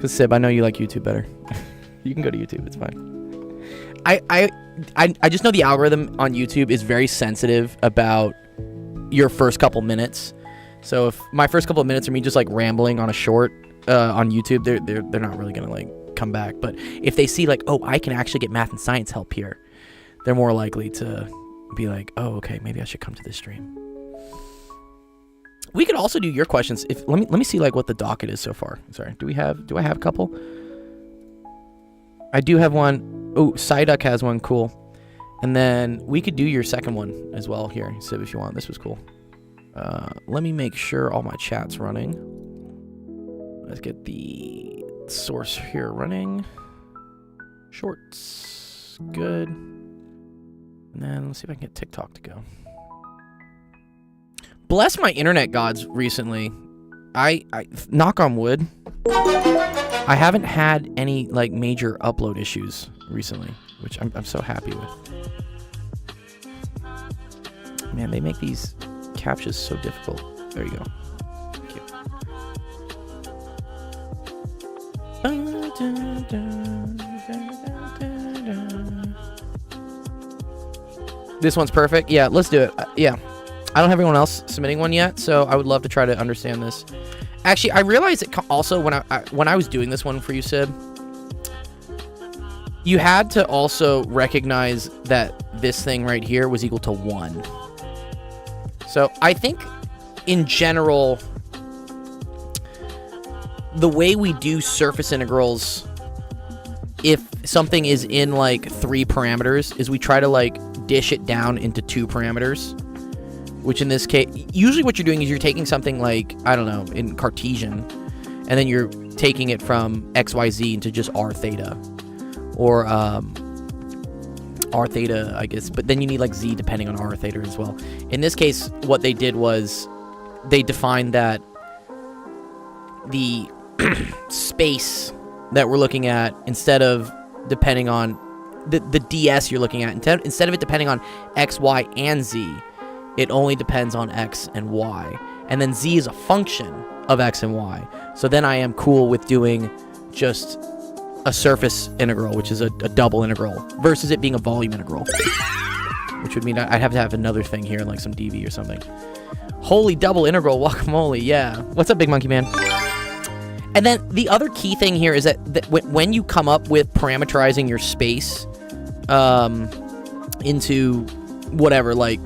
Because Sib, I know you like YouTube better. You can go to YouTube. It's fine. I just know the algorithm on YouTube is very sensitive about your first couple minutes. So if my first couple of minutes are me just like rambling on a short on YouTube, they're not really gonna like come back. But if they see like, oh, I can actually get math and science help here, they're more likely to be like, oh, okay, maybe I should come to this stream. We could also do your questions. If let me see like what the docket is so far. Sorry, do I have a couple? I do have one. Oh, Psyduck has one. Cool. And then we could do your second one as well here, Sib, if you want. This was cool. Let me make sure all my chat's running. Let's get the source here running. Shorts. Good. And then let's see if I can get TikTok to go. Bless my internet gods recently. I knock on wood. I haven't had any like major upload issues recently, which I'm so happy with. Man, they make these captchas so difficult. There you go. Thank you. This one's perfect. Yeah, let's do it. Yeah. I don't have anyone else submitting one yet, so I would love to try to understand this. Actually, I realized it also when I was doing this one for you, Sib, you had to also recognize that this thing right here was equal to 1. So I think, in general, the way we do surface integrals, if something is in, like, 3 parameters, is we try to, like, dish it down into 2 parameters. Which in this case, usually what you're doing is you're taking something like, I don't know, in Cartesian, and then you're taking it from XYZ into just R theta. Or R theta, I guess, but then you need like Z depending on R theta as well. In this case, what they did was they defined that the space that we're looking at, instead of depending on the DS you're looking at, instead of it depending on X, Y, and Z, it only depends on X and Y. And then Z is a function of X and Y. So then I am cool with doing just a surface integral, which is a double integral, versus it being a volume integral. Which would mean I'd have to have another thing here, like some dV or something. Holy double integral, guacamole, yeah. What's up, Big Monkey Man? And then the other key thing here is that when you come up with parameterizing your space into whatever, like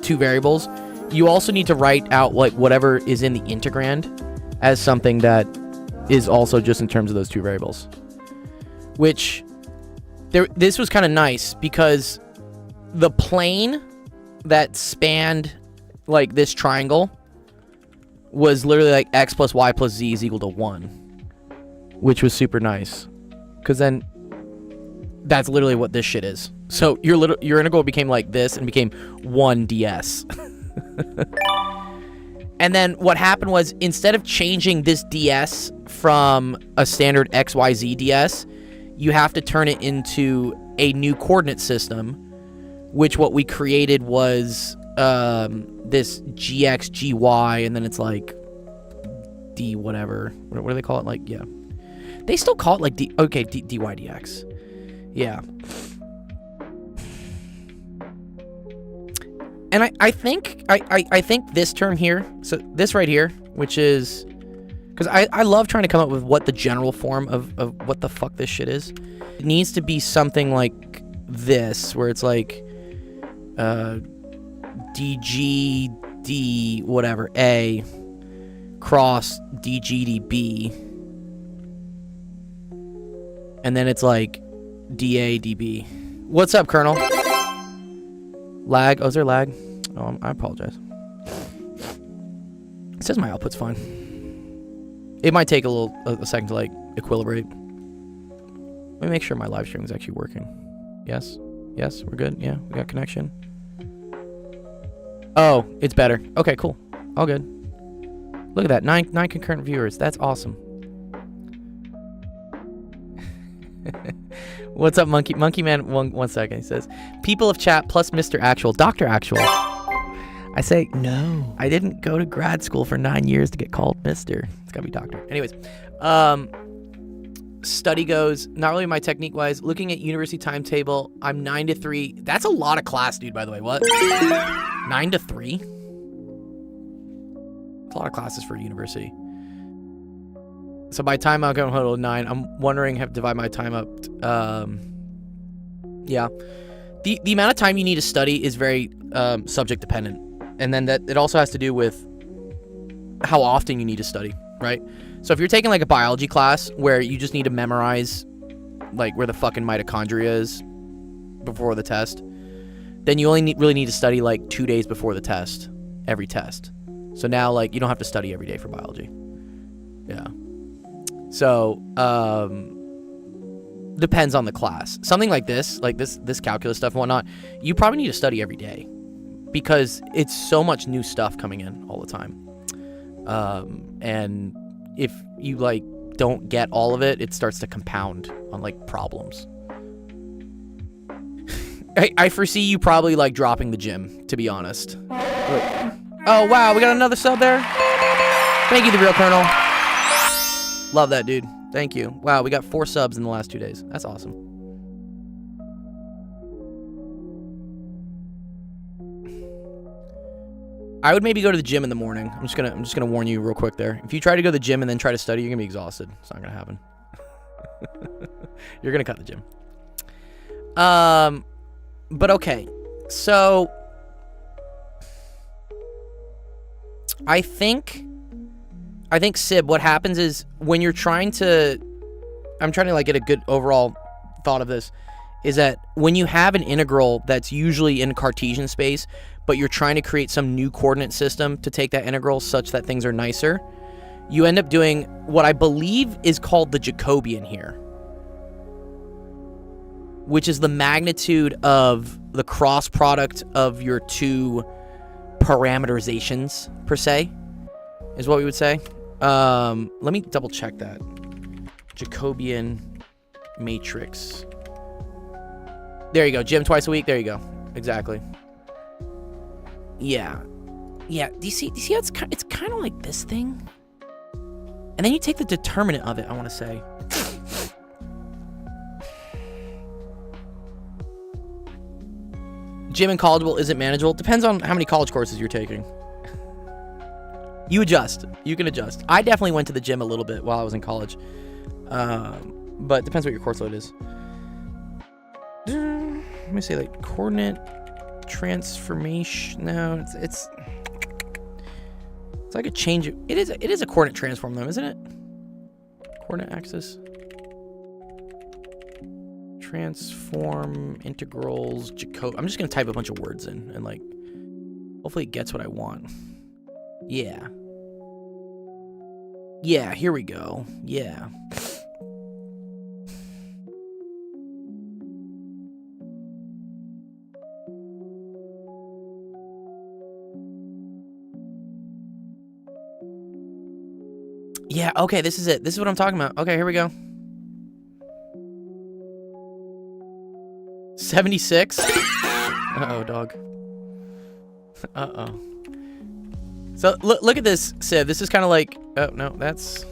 2 variables, you also need to write out like whatever is in the integrand as something that is also just in terms of those 2 variables. Which this was kind of nice because the plane that spanned like this triangle was literally like X plus Y plus Z is equal to 1, which was super nice because then that's literally what this shit is. So your integral became like this and became 1 ds. And then what happened was, instead of changing this ds from a standard XYZ ds, you have to turn it into a new coordinate system, which what we created was this gx, gy, and then it's like d whatever. What do they call it? Like, yeah. They still call it like dy, dx. Yeah. And I think this term here, so this right here, which is, because I love trying to come up with what the general form of what the fuck this shit is. It needs to be something like this, where it's like dg d whatever a cross dg db, and then it's like da db. What's up, Colonel? Lag? Oh, is there lag? Oh, I apologize. It says my output's fine. It might take a second to like equilibrate. Let me make sure my live stream is actually working. Yes? Yes, we're good? Yeah, we got connection. Oh, it's better. Okay, cool. All good. Look at that. 9 concurrent viewers. That's awesome. What's up, Monkey Man? One second. He says, people of chat plus Mr. Actual, Dr. Actual. I say, no, I didn't go to grad school for 9 years to get called Mr. It's gotta be Doctor. Anyways, study goes, not really my technique wise, looking at university timetable, I'm 9 to 3. That's a lot of class, dude, by the way. What? 9 to 3? It's a lot of classes for university. So by time I'll go total 9, I'm wondering how to divide my time up. Yeah. The amount of time you need to study is very subject dependent. And then that it also has to do with how often you need to study, right? So if you're taking like a biology class where you just need to memorize like where the fucking mitochondria is before the test, then you only really need to study like 2 days before the test, every test. So now like you don't have to study every day for biology. Yeah. So depends on the class. Something like this calculus stuff and whatnot, you probably need to study every day because it's so much new stuff coming in all the time. And if you like don't get all of it, it starts to compound on like problems. I foresee you probably like dropping the gym, to be honest. Oh wow, we got another sub there. Thank you, the real Colonel. Love that, dude. Thank you. Wow, we got 4 subs in the last 2 days. That's awesome. I would maybe go to the gym in the morning. I'm just gonna warn you real quick there. If you try to go to the gym and then try to study, you're gonna be exhausted. It's not gonna happen. You're gonna cut the gym. But okay. So I think Sib, what happens is when you're trying to, I'm trying to like get a good overall thought of this, is that when you have an integral that's usually in Cartesian space, but you're trying to create some new coordinate system to take that integral such that things are nicer, you end up doing what I believe is called the Jacobian here, which is the magnitude of the cross product of your two parameterizations, per se, is what we would say. Let me double check that. Jacobian matrix. There you go. Gym twice a week. There you go. Exactly. Yeah. Yeah. Do you see how it's kind of like this thing? And then you take the determinant of it, I want to say. Gym and collegeable isn't manageable. Depends on how many college courses you're taking. You adjust. You can adjust. I definitely went to the gym a little bit while I was in college. But depends what your course load is. Let me say like coordinate transformation. No, it's like a change. It is a coordinate transform though, isn't it? Coordinate axis. Transform integrals Jacob. I'm just gonna type a bunch of words in and like hopefully it gets what I want. Yeah. Yeah, here we go. Yeah. Yeah, okay, this is it. This is what I'm talking about. Okay, here we go. 76. Uh-oh, dog. Uh-oh. So, look at this, Civ. This is kind of like... Oh, no, that is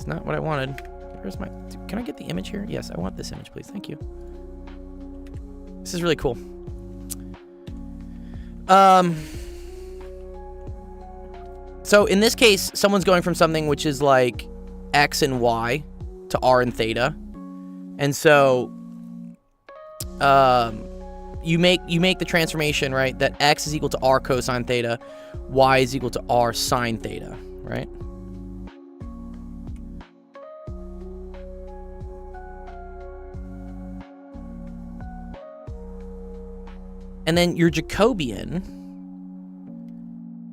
not what I wanted. Where's my... Can I get the image here? Yes, I want this image, please. Thank you. This is really cool. So, in this case, someone's going from something which is like x and y to r and theta. And so... you make the transformation, right, that x is equal to r cosine theta, y is equal to r sine theta, right? And then your Jacobian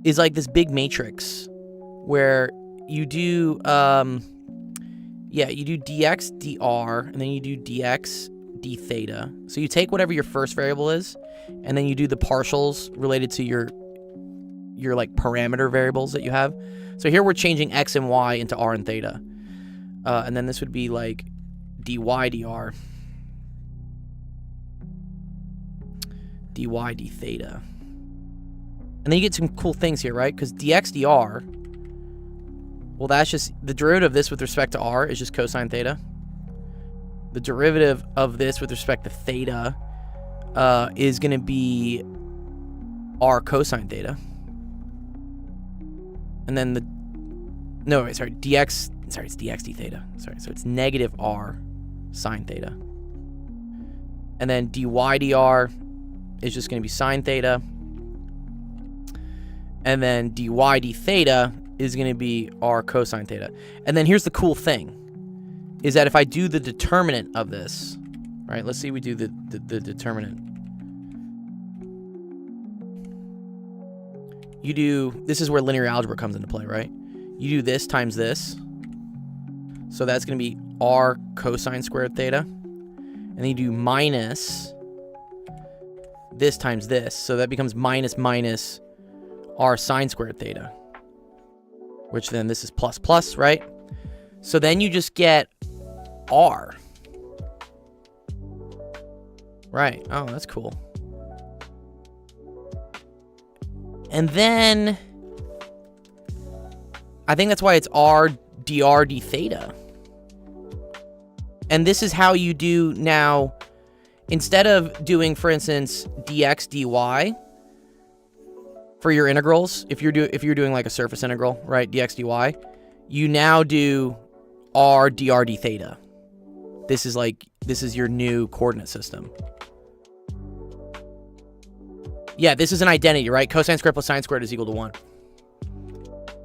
is like this big matrix where you do you do dx dr and then you do dx d theta. So you take whatever your first variable is, and then you do the partials related to your like parameter variables that you have. So here we're changing x and y into r and theta. And then this would be like dy dr. dy d theta. And then you get some cool things here, right? Because dx dr, well, that's just the derivative of this with respect to r is just cosine theta. the derivative of this with respect to theta is going to be r cosine theta. And then dx, it's dx d theta. Sorry, so it's negative r sine theta. And then dy dr is just going to be sine theta. And then dy d theta is going to be r cosine theta. And then here's the cool thing, is that if I do the determinant of this, right? Let's see, we do the determinant. This is where linear algebra comes into play, right? You do this times this. So that's going to be r cosine squared theta. And then you do minus this times this. So that becomes minus r sine squared theta. Which then this is plus plus, right? So then you just get r. Right. Oh, that's cool. And then I think that's why it's r dr d theta. And this is how you do now, instead of doing, for instance, dx dy for your integrals, if you're doing like a surface integral, right, dx dy, you now do r dr d theta. This is your new coordinate system. Yeah, this is an identity, right? Cosine squared plus sine squared is equal to 1.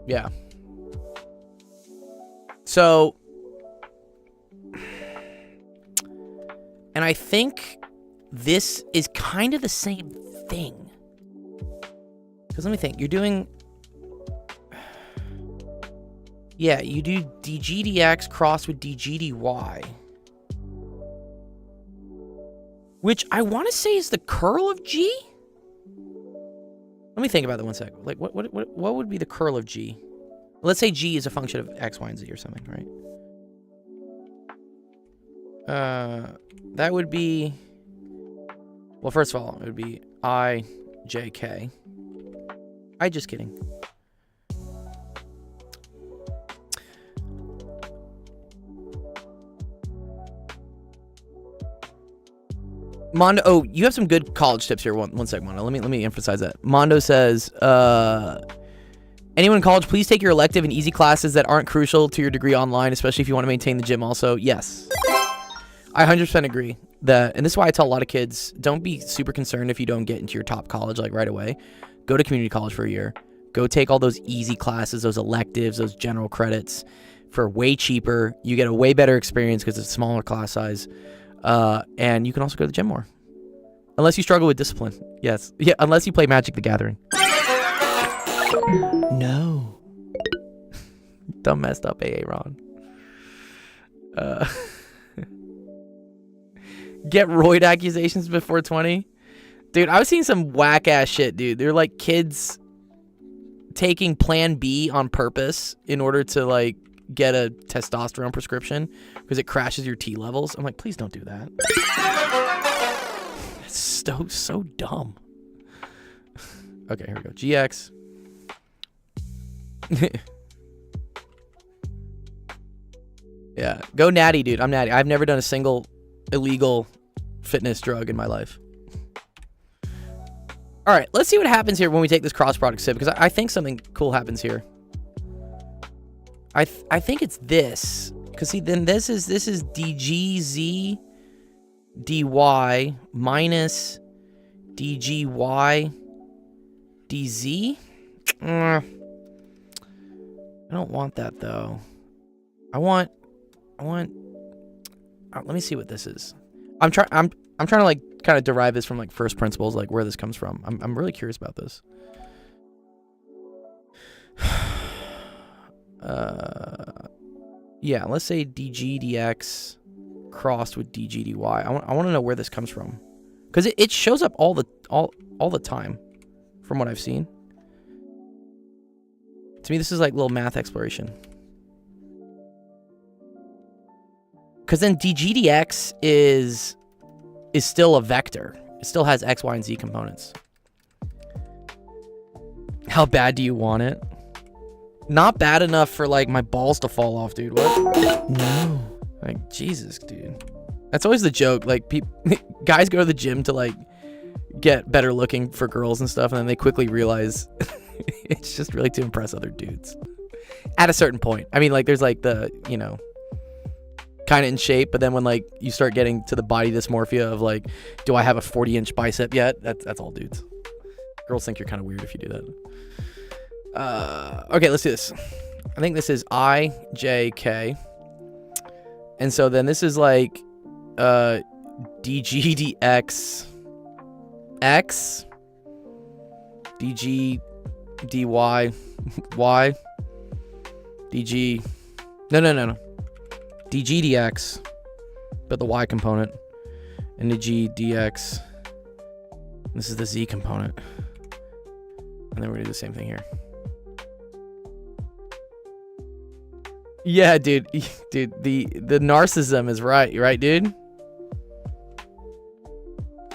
Yeah. So, and I think this is kind of the same thing. Because let me think. You're doing... Yeah, you do dg dx crossed with dg dy. Which I want to say is the curl of g? Let me think about that one sec. Like, what would be the curl of g? Let's say g is a function of x, y, and z or something, right? That would be... Well, first of all, it would be I, j, k. Just kidding. Mondo, oh, you have some good college tips here. One sec, Mondo. Let me emphasize that. Mondo says, anyone in college, please take your elective and easy classes that aren't crucial to your degree online, especially if you want to maintain the gym also. Yes. I 100% agree that, and this is why I tell a lot of kids, don't be super concerned if you don't get into your top college like right away. Go to community college for a year. Go take all those easy classes, those electives, those general credits for way cheaper. You get a way better experience because it's a smaller class size. And you can also go to the gym more. Unless you struggle with discipline. Yes. Yeah, unless you play Magic the Gathering. No. Dumb messed up AA Ron. Get roid accusations before 20. Dude, I was seeing some whack ass shit, dude. They're like kids taking Plan B on purpose in order to like get a testosterone prescription because it crashes your T levels. I'm like, please don't do that. It's so dumb. Okay, here we go. GX. Yeah, go natty, dude. I'm natty. I've never done a single illegal fitness drug in my life. All right, let's see what happens here when we take this cross product sid, because I think something cool happens here. I think it's this, because see, then this is dgz dy minus dgy dz. I don't want that though. I want. Let me see what this is. I'm trying to like kind of derive this from like first principles, like where this comes from. I'm really curious about this. Yeah, let's say dg dx crossed with dg dy. I want to know where this comes from, because it shows up all the time, from what I've seen. To me, this is like little math exploration. Because then dg dx is still a vector. It still has x, y, and z components. How bad do you want it? Not bad enough for like my balls to fall off, dude. What? No. Like, Jesus, dude. That's always the joke. Like, guys go to the gym to like get better looking for girls and stuff, and then they quickly realize it's just really to impress other dudes. At a certain point, I mean, like, there's like the, you know, kind of in shape, but then when like you start getting to the body dysmorphia of like, do I have a 40-inch bicep yet? That's all dudes. Girls think you're kind of weird if you do that. Okay, let's do this. I think this is I, J, K. And so then this is like DG, DX, X, DG, DY, Y, DG, no. DG, DX, but the Y component, and the G, DX. This is the Z component. And then we're gonna do the same thing here. Yeah, dude, the narcissism is right, dude?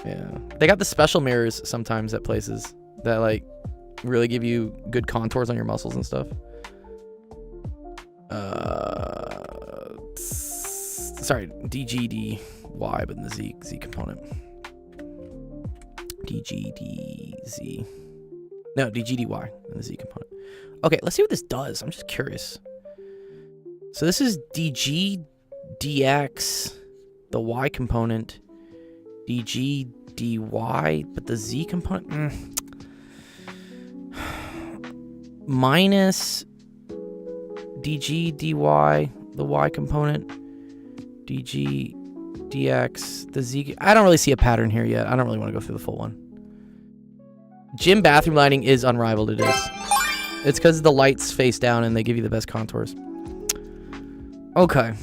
Yeah. They got the special mirrors sometimes at places that, like, really give you good contours on your muscles and stuff. Sorry, DGDY, but in the Z component. DGDZ. No, DGDY in the Z component. Okay, let's see what this does. I'm just curious. So this is DGDX, the Y component. DGDY, but the Z component. Minus DGDY, the Y component. DGDX, the Z. I don't really see a pattern here yet. I don't really want to go through the full one. Gym bathroom lighting is unrivaled. It is. It's because the lights face down and they give you the best contours. Okay.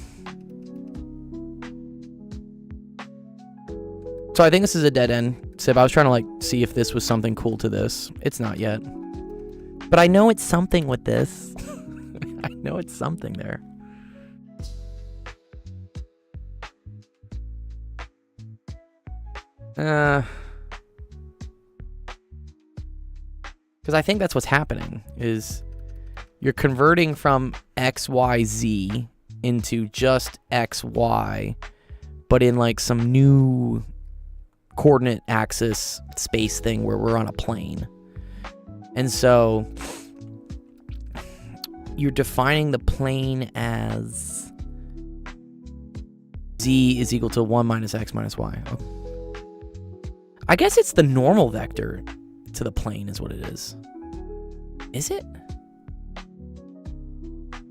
So I think this is a dead end. Sib, I was trying to like see if this was something cool to this. It's not yet. But I know it's something with this. I know it's something there. Because I think that's what's happening, is you're converting from XYZ into just XY, but in like some new coordinate axis space thing where we're on a plane. And so you're defining the plane as Z is equal to 1 minus X minus Y. Okay. I guess it's the normal vector to the plane is what it is. Is it?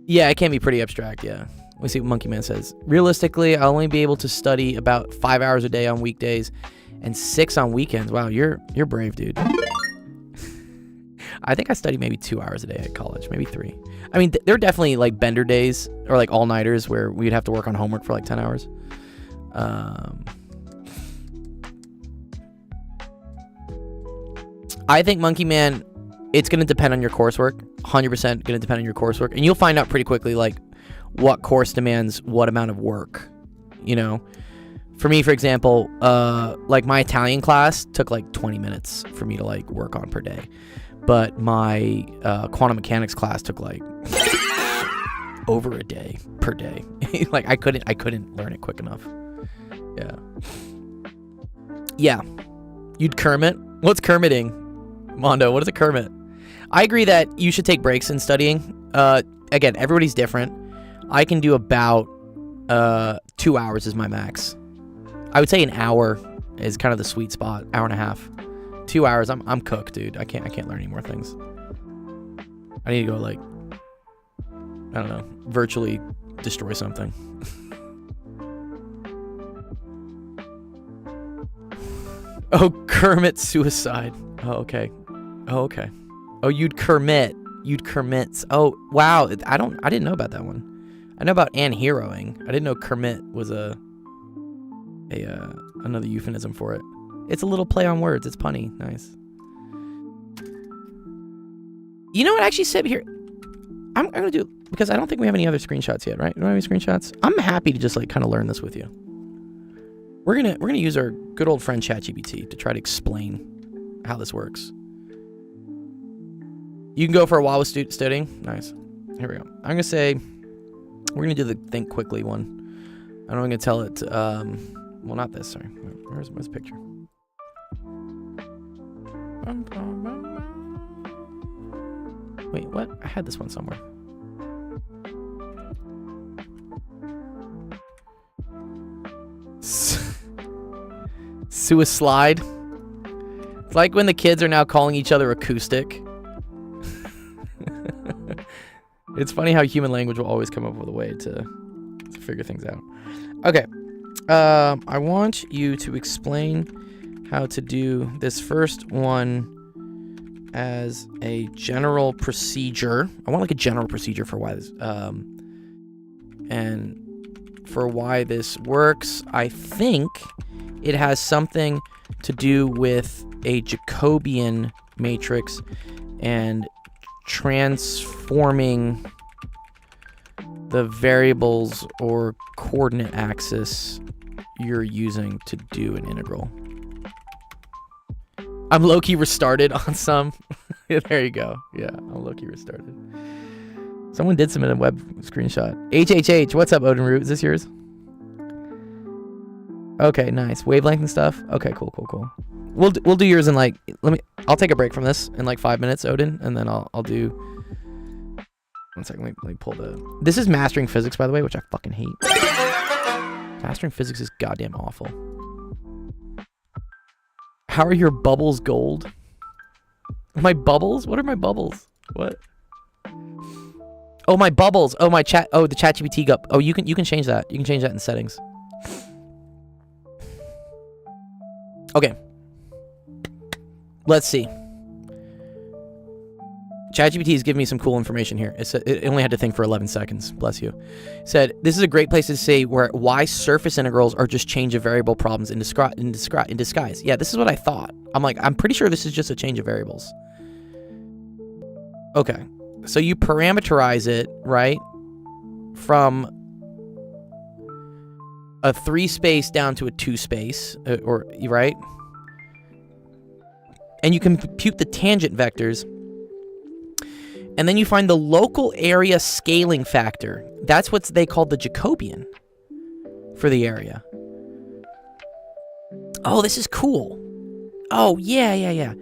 Yeah, it can be pretty abstract, yeah. Let's see what Monkey Man says. Realistically, I'll only be able to study about 5 hours a day on weekdays and 6 on weekends. Wow, you're brave, dude. I think I studied maybe 2 hours a day at college, maybe 3. I mean, there are definitely like bender days or like all-nighters where we'd have to work on homework for like 10 hours. I think, Monkey Man, it's going to depend on your coursework. 100% going to depend on your coursework. And you'll find out pretty quickly, like, what course demands what amount of work, you know? For me, for example, like, my Italian class took, like, 20 minutes for me to, like, work on per day. But my quantum mechanics class took, like, over a day per day. Like, I couldn't learn it quick enough. Yeah. Yeah. You'd Kermit? What's Kermiting? Mondo, what is a Kermit? I agree that you should take breaks in studying. Again, everybody's different. I can do about 2 hours is my max. I would say an hour is kind of the sweet spot. Hour and a half. 2 hours, I'm cooked, dude. I can't learn any more things. I need to go, like, I don't know, virtually destroy something. Oh, Kermit suicide. Oh, okay. Oh, okay. Oh, you'd Kermit. You'd Kermits. Oh, wow. I didn't know about that one. I know about Ann heroing. I didn't know Kermit was another euphemism for it. It's a little play on words. It's punny. Nice. You know what? Actually, Sib, here. I'm going to do, because I don't think we have any other screenshots yet, right? We don't have any screenshots? I'm happy to just, like, kind of learn this with you. We're gonna use our good old friend ChatGPT to try to explain how this works. You can go for a while with studying. Nice. Here we go. I'm gonna say we're gonna do the think quickly one. I'm gonna tell it. Well, not this, sorry. Where's the picture? Wait, what? I had this one somewhere. Suicide. It's like when the kids are now calling each other acoustic. It's funny how human language will always come up with a way to figure things out. Okay. I want you to explain how to do this first one as a general procedure. I want like a general procedure for why this, and for why this works. I think it has something to do with a Jacobian matrix and transforming the variables or coordinate axis you're using to do an integral. I'm low-key restarted on some. There you go. Yeah, I'm low-key restarted. Someone did submit a web screenshot. HHH, what's up, Odin Root? Is this yours? Okay, nice. Wavelength and stuff? Okay, cool. We'll do yours in like, I'll take a break from this in like 5 minutes, Odin, and then I'll do, one second, let me pull this is Mastering Physics, by the way, which I fucking hate. Mastering Physics is goddamn awful. How are your bubbles gold? My bubbles? What are my bubbles? What? Oh, my bubbles. Oh, my chat. Oh, the ChatGPT got. Oh, you can change that. You can change that in settings. Okay. Let's see. ChatGPT is giving me some cool information here. It only had to think for 11 seconds. Bless you. It said, this is a great place to say why surface integrals are just change of variable problems in disguise. Yeah, this is what I thought. I'm pretty sure this is just a change of variables. Okay. So you parameterize it, right? From a 3-space down to a 2-space, right? And you can compute the tangent vectors. And then you find the local area scaling factor. That's what they call the Jacobian for the area. Oh, this is cool. Oh, yeah.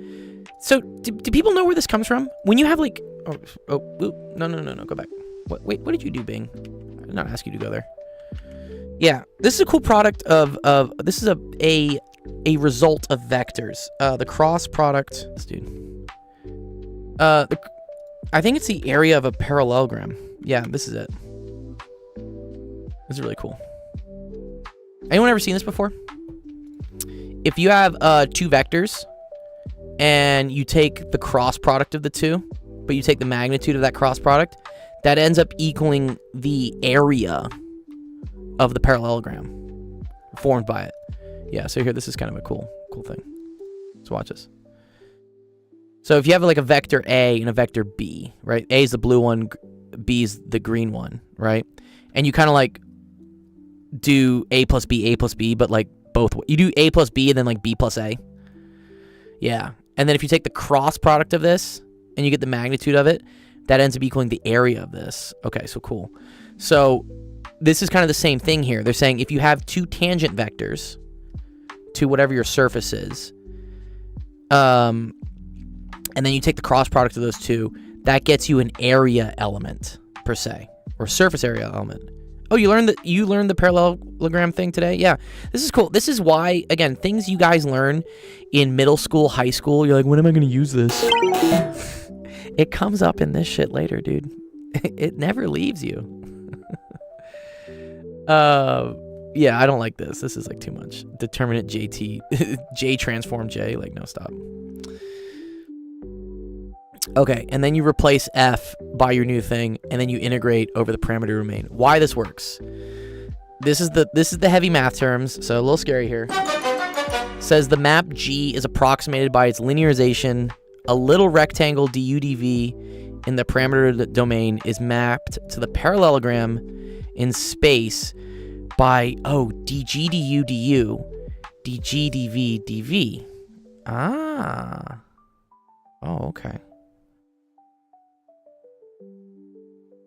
So, do people know where this comes from? When you have like... No, go back. Wait, what did you do, Bing? I did not ask you to go there. Yeah, this is a cool product of this is a result of vectors. The cross product... This dude. I think it's the area of a parallelogram. Yeah, this is it. This is really cool. Anyone ever seen this before? If you have 2 vectors and you take the cross product of the two, but you take the magnitude of that cross product, that ends up equaling the area of the parallelogram formed by it. Yeah, so here, this is kind of a cool thing. Let's watch this. So if you have like a vector A and a vector B, right? A is the blue one, B is the green one, right? And you kind of like do A plus B, but like both. You do A plus B and then like B plus A. Yeah. And then if you take the cross product of this and you get the magnitude of it, that ends up equaling the area of this. Okay, so cool. So this is kind of the same thing here. They're saying if you have 2 tangent vectors to whatever your surface is, and then you take the cross product of those two, that gets you an area element, per se, or surface area element. Oh, you learned the parallelogram thing today? Yeah, this is cool. This is why, again, things you guys learn in middle school, high school, you're like, when am I going to use this? It comes up in this shit later, dude. It never leaves you. Yeah, I don't like this. This is like too much. Determinate JT, J transform J, like no, stop. Okay, and then you replace f by your new thing, and then you integrate over the parameter domain. Why this works? This is the heavy math terms, so a little scary here. Says the map G is approximated by its linearization. A little rectangle du dv in the parameter domain is mapped to the parallelogram in space by dg du du dg dv dv. Ah. Oh, okay.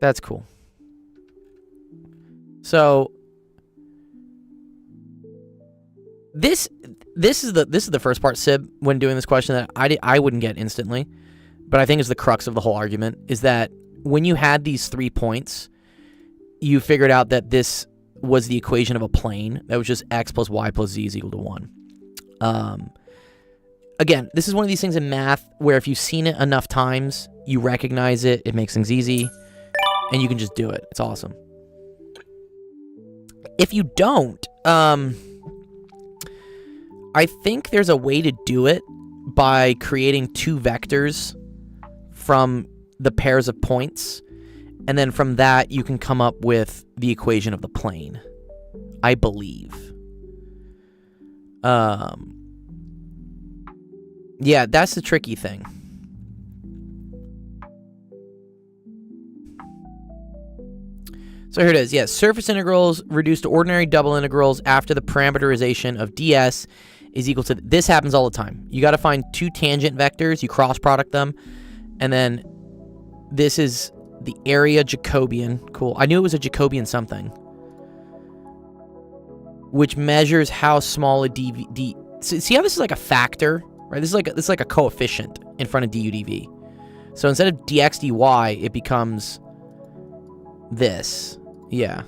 That's cool. This is the first part, Sib, when doing this question that I wouldn't get instantly, but I think is the crux of the whole argument, is that when you had these 3 points, you figured out that this was the equation of a plane that was just x plus y plus z is equal to 1. Again, this is one of these things in math where if you've seen it enough times, you recognize it, it makes things easy, and you can just do it. It's awesome. If you don't, I think there's a way to do it by creating 2 vectors from the pairs of points, and then from that you can come up with the equation of the plane, I believe. Yeah, that's the tricky thing. So here it is. Yeah, surface integrals reduced to ordinary double integrals after the parameterization of ds is equal to... This happens all the time. You got to find 2 tangent vectors, you cross product them, and then this is the area Jacobian. Cool. I knew it was a Jacobian something. Which measures how small a see how this is like a factor, right? This is like a coefficient in front of du dv. So instead of dx dy, it becomes this. Yeah.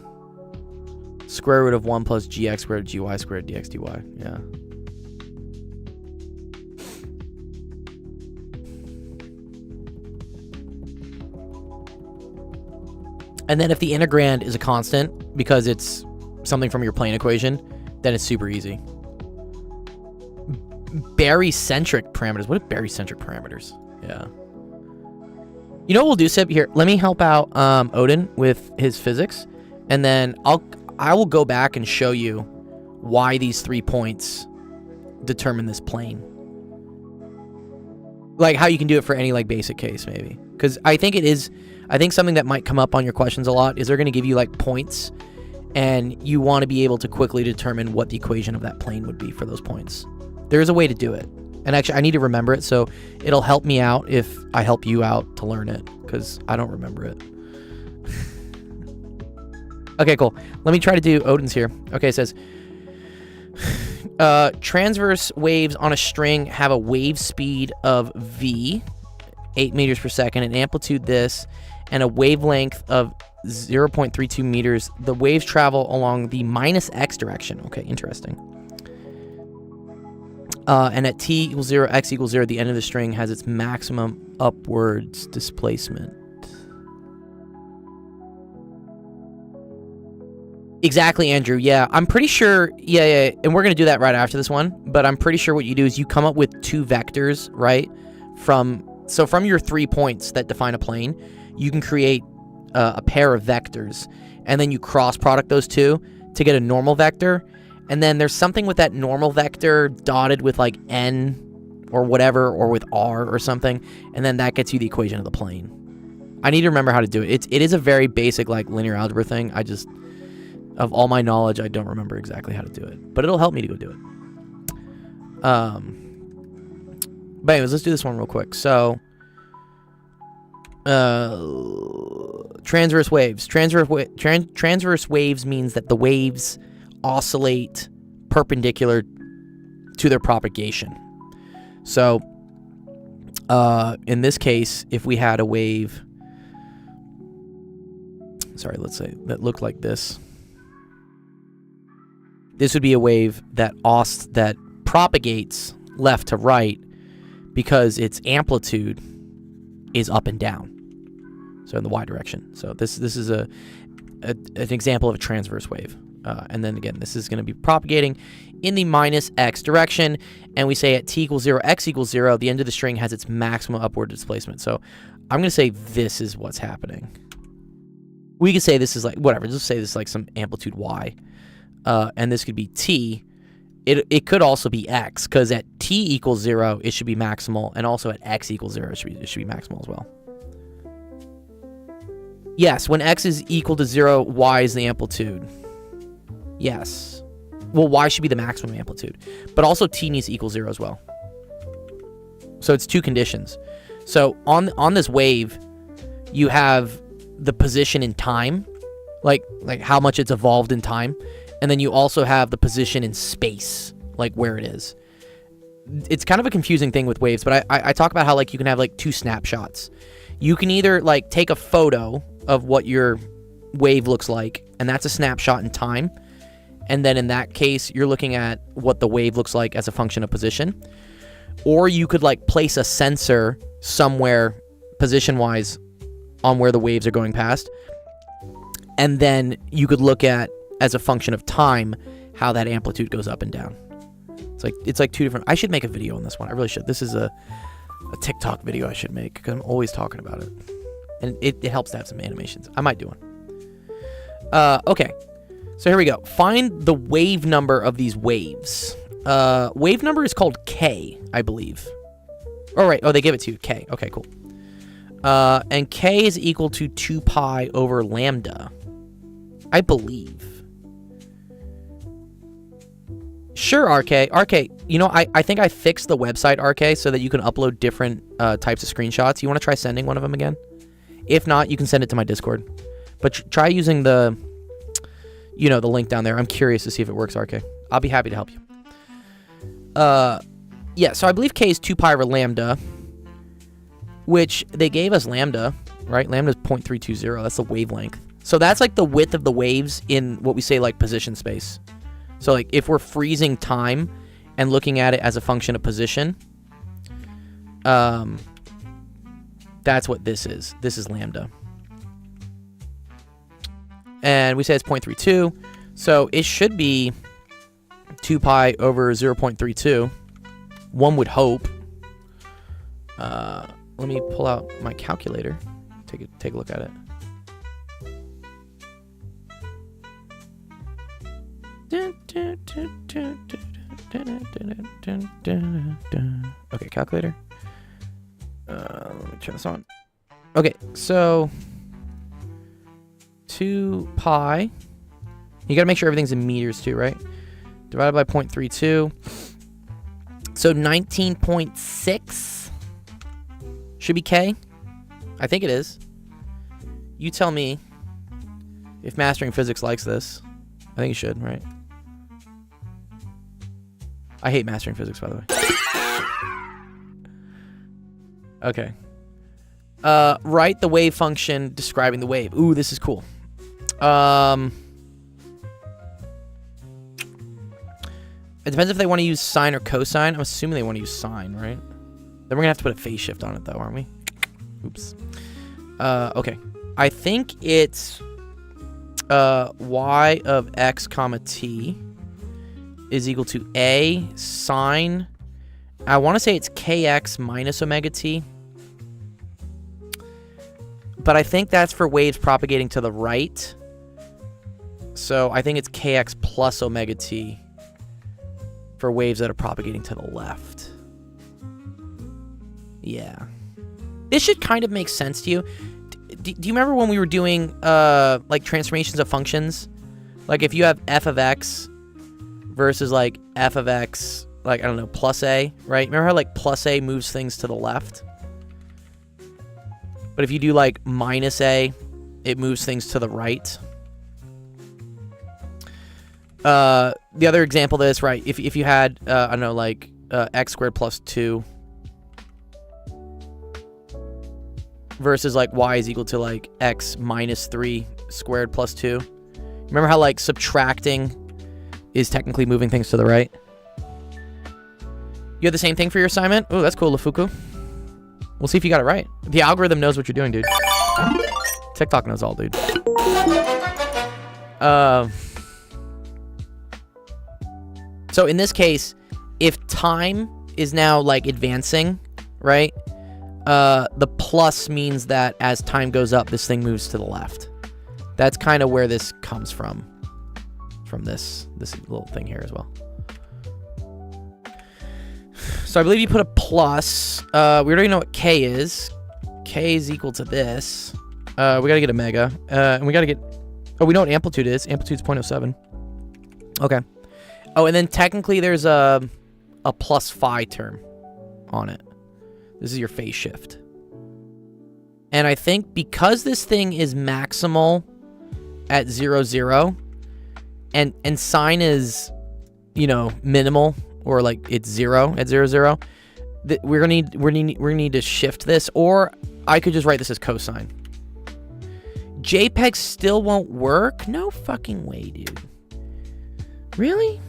Square root of 1 plus gx squared gy squared dx dy. Yeah. And then if the integrand is a constant, because it's something from your plane equation, then it's super easy. Barycentric parameters. What are barycentric parameters? Yeah. You know what we'll do, Sib? Here, let me help out Odin with his physics, and then I will go back and show you why these 3 points determine this plane. Like how you can do it for any like basic case, maybe. Because I think something that might come up on your questions a lot is they're going to give you like points, and you want to be able to quickly determine what the equation of that plane would be for those points. There is a way to do it. And actually, I need to remember it, so it'll help me out if I help you out to learn it, because I don't remember it. Okay, cool. Let me try to do Odin's here. Okay, it says, transverse waves on a string have a wave speed of v, 8 meters per second, an amplitude this, and a wavelength of 0.32 meters. The waves travel along the minus x direction. Okay, interesting. And at t equals 0, x equals 0, the end of the string has its maximum upwards displacement. Exactly, Andrew. Yeah, I'm pretty sure. Yeah. And we're going to do that right after this one. But I'm pretty sure what you do is you come up with 2 vectors, right? From your 3 points that define a plane, you can create a pair of vectors. And then you cross product those 2 to get a normal vector. And then there's something with that normal vector dotted with like n or whatever, or with r or something, and then that gets you the equation of the plane. I need to remember how to do it. It is a very basic like linear algebra thing. I just, of all my knowledge, I don't remember exactly how to do it, but it'll help me to go do it. But anyways, let's do this one real quick. So, transverse waves. Transverse waves means that the waves oscillate perpendicular to their propagation. So, in this case, if we had a wave, sorry, let's say that looked like this. This would be a wave that propagates left to right because its amplitude is up and down. So in the y direction. So this is an example of a transverse wave. And then again, this is going to be propagating in the minus x direction, and we say at t equals 0, x equals 0, the end of the string has its maximum upward displacement. So I'm going to say this is what's happening. We could say this is like, whatever, just say this is like some amplitude y. And this could be t. It could also be x, because at t equals 0, it should be maximal, and also at x equals 0, it should be maximal as well. Yes, when x is equal to 0, y is the amplitude. Yes. Well, y should be the maximum amplitude. But also t needs to equal 0 as well. So it's 2 conditions. So on this wave, you have the position in time, like how much it's evolved in time. And then you also have the position in space, like where it is. It's kind of a confusing thing with waves, but I talk about how like you can have like 2 snapshots. You can either like take a photo of what your wave looks like, and that's a snapshot in time. And then in that case, you're looking at what the wave looks like as a function of position. Or you could like place a sensor somewhere position-wise on where the waves are going past. And then you could look at, as a function of time, how that amplitude goes up and down. It's like 2 different... I should make a video on this one. I really should. This is a TikTok video I should make, because I'm always talking about it. And it helps to have some animations. I might do one. Okay. So here we go. Find the wave number of these waves. Wave number is called K, I believe. Oh, right. Oh, they give it to you. K. Okay, cool. And K is equal to 2 pi over lambda, I believe. Sure, RK. RK, you know, I think I fixed the website, RK, so that you can upload different types of screenshots. You want to try sending one of them again? If not, you can send it to my Discord. But try using the, you know, the link down there. I'm curious to see if it works, RK. I'll be happy to help you. Yeah, so I believe K is 2 pi over lambda, which they gave us lambda, right? Lambda is 0.320. That's the wavelength. So that's like the width of the waves in what we say like position space. So like if we're freezing time and looking at it as a function of position, that's what this is. This is lambda. And we say it's 0.32. So it should be 2 pi over 0.32. One would hope. Let me pull out my calculator. Take a look at it. Okay, calculator. Let me turn this on. Okay, so 2 pi. You gotta make sure everything's in meters too, right? Divided by 0.32. So 19.6 should be K. I think it is. You tell me if Mastering Physics likes this. I think you should, right? I hate Mastering Physics, by the way. Okay. Write the wave function describing the wave. Ooh, this is cool. It depends if they want to use sine or cosine. I'm assuming they want to use sine, right? Then we're going to have to put a phase shift on it, though, aren't we? Oops. Okay. I think it's y of x comma t is equal to a sine. I want to say it's kx minus omega t. But I think that's for waves propagating to the right. So I think it's kx plus omega t for waves that are propagating to the left. Yeah. This should kind of make sense to you. Do you remember when we were doing like transformations of functions? Like if you have f of x versus like f of x, like, I don't know, plus a, right? Remember how like plus a moves things to the left? But if you do like minus a, it moves things to the right. The other example of this, right? If you had, I don't know, like x squared plus 2 versus like y is equal to like x minus 3 squared plus 2. Remember how like subtracting is technically moving things to the right? You have the same thing for your assignment? Oh, that's cool, Lafuku. We'll see if you got it right. The algorithm knows what you're doing, dude. TikTok knows all, dude. So in this case, if time is now like advancing, right? The plus means that as time goes up, this thing moves to the left. That's kind of where this comes from this little thing here as well. So I believe you put a plus. We already know what K is. K is equal to this. We gotta get omega. And we gotta get... Oh, we know what amplitude is. Amplitude's 0.07. Okay. Oh, and then technically there's a plus phi term on it. This is your phase shift. And I think because this thing is maximal at 0, 0, and sine is you know, minimal, or like it's 0 at 0, 0, we're gonna need to shift this, or I could just write this as cosine. JPEG still won't work? No fucking way, dude. Really?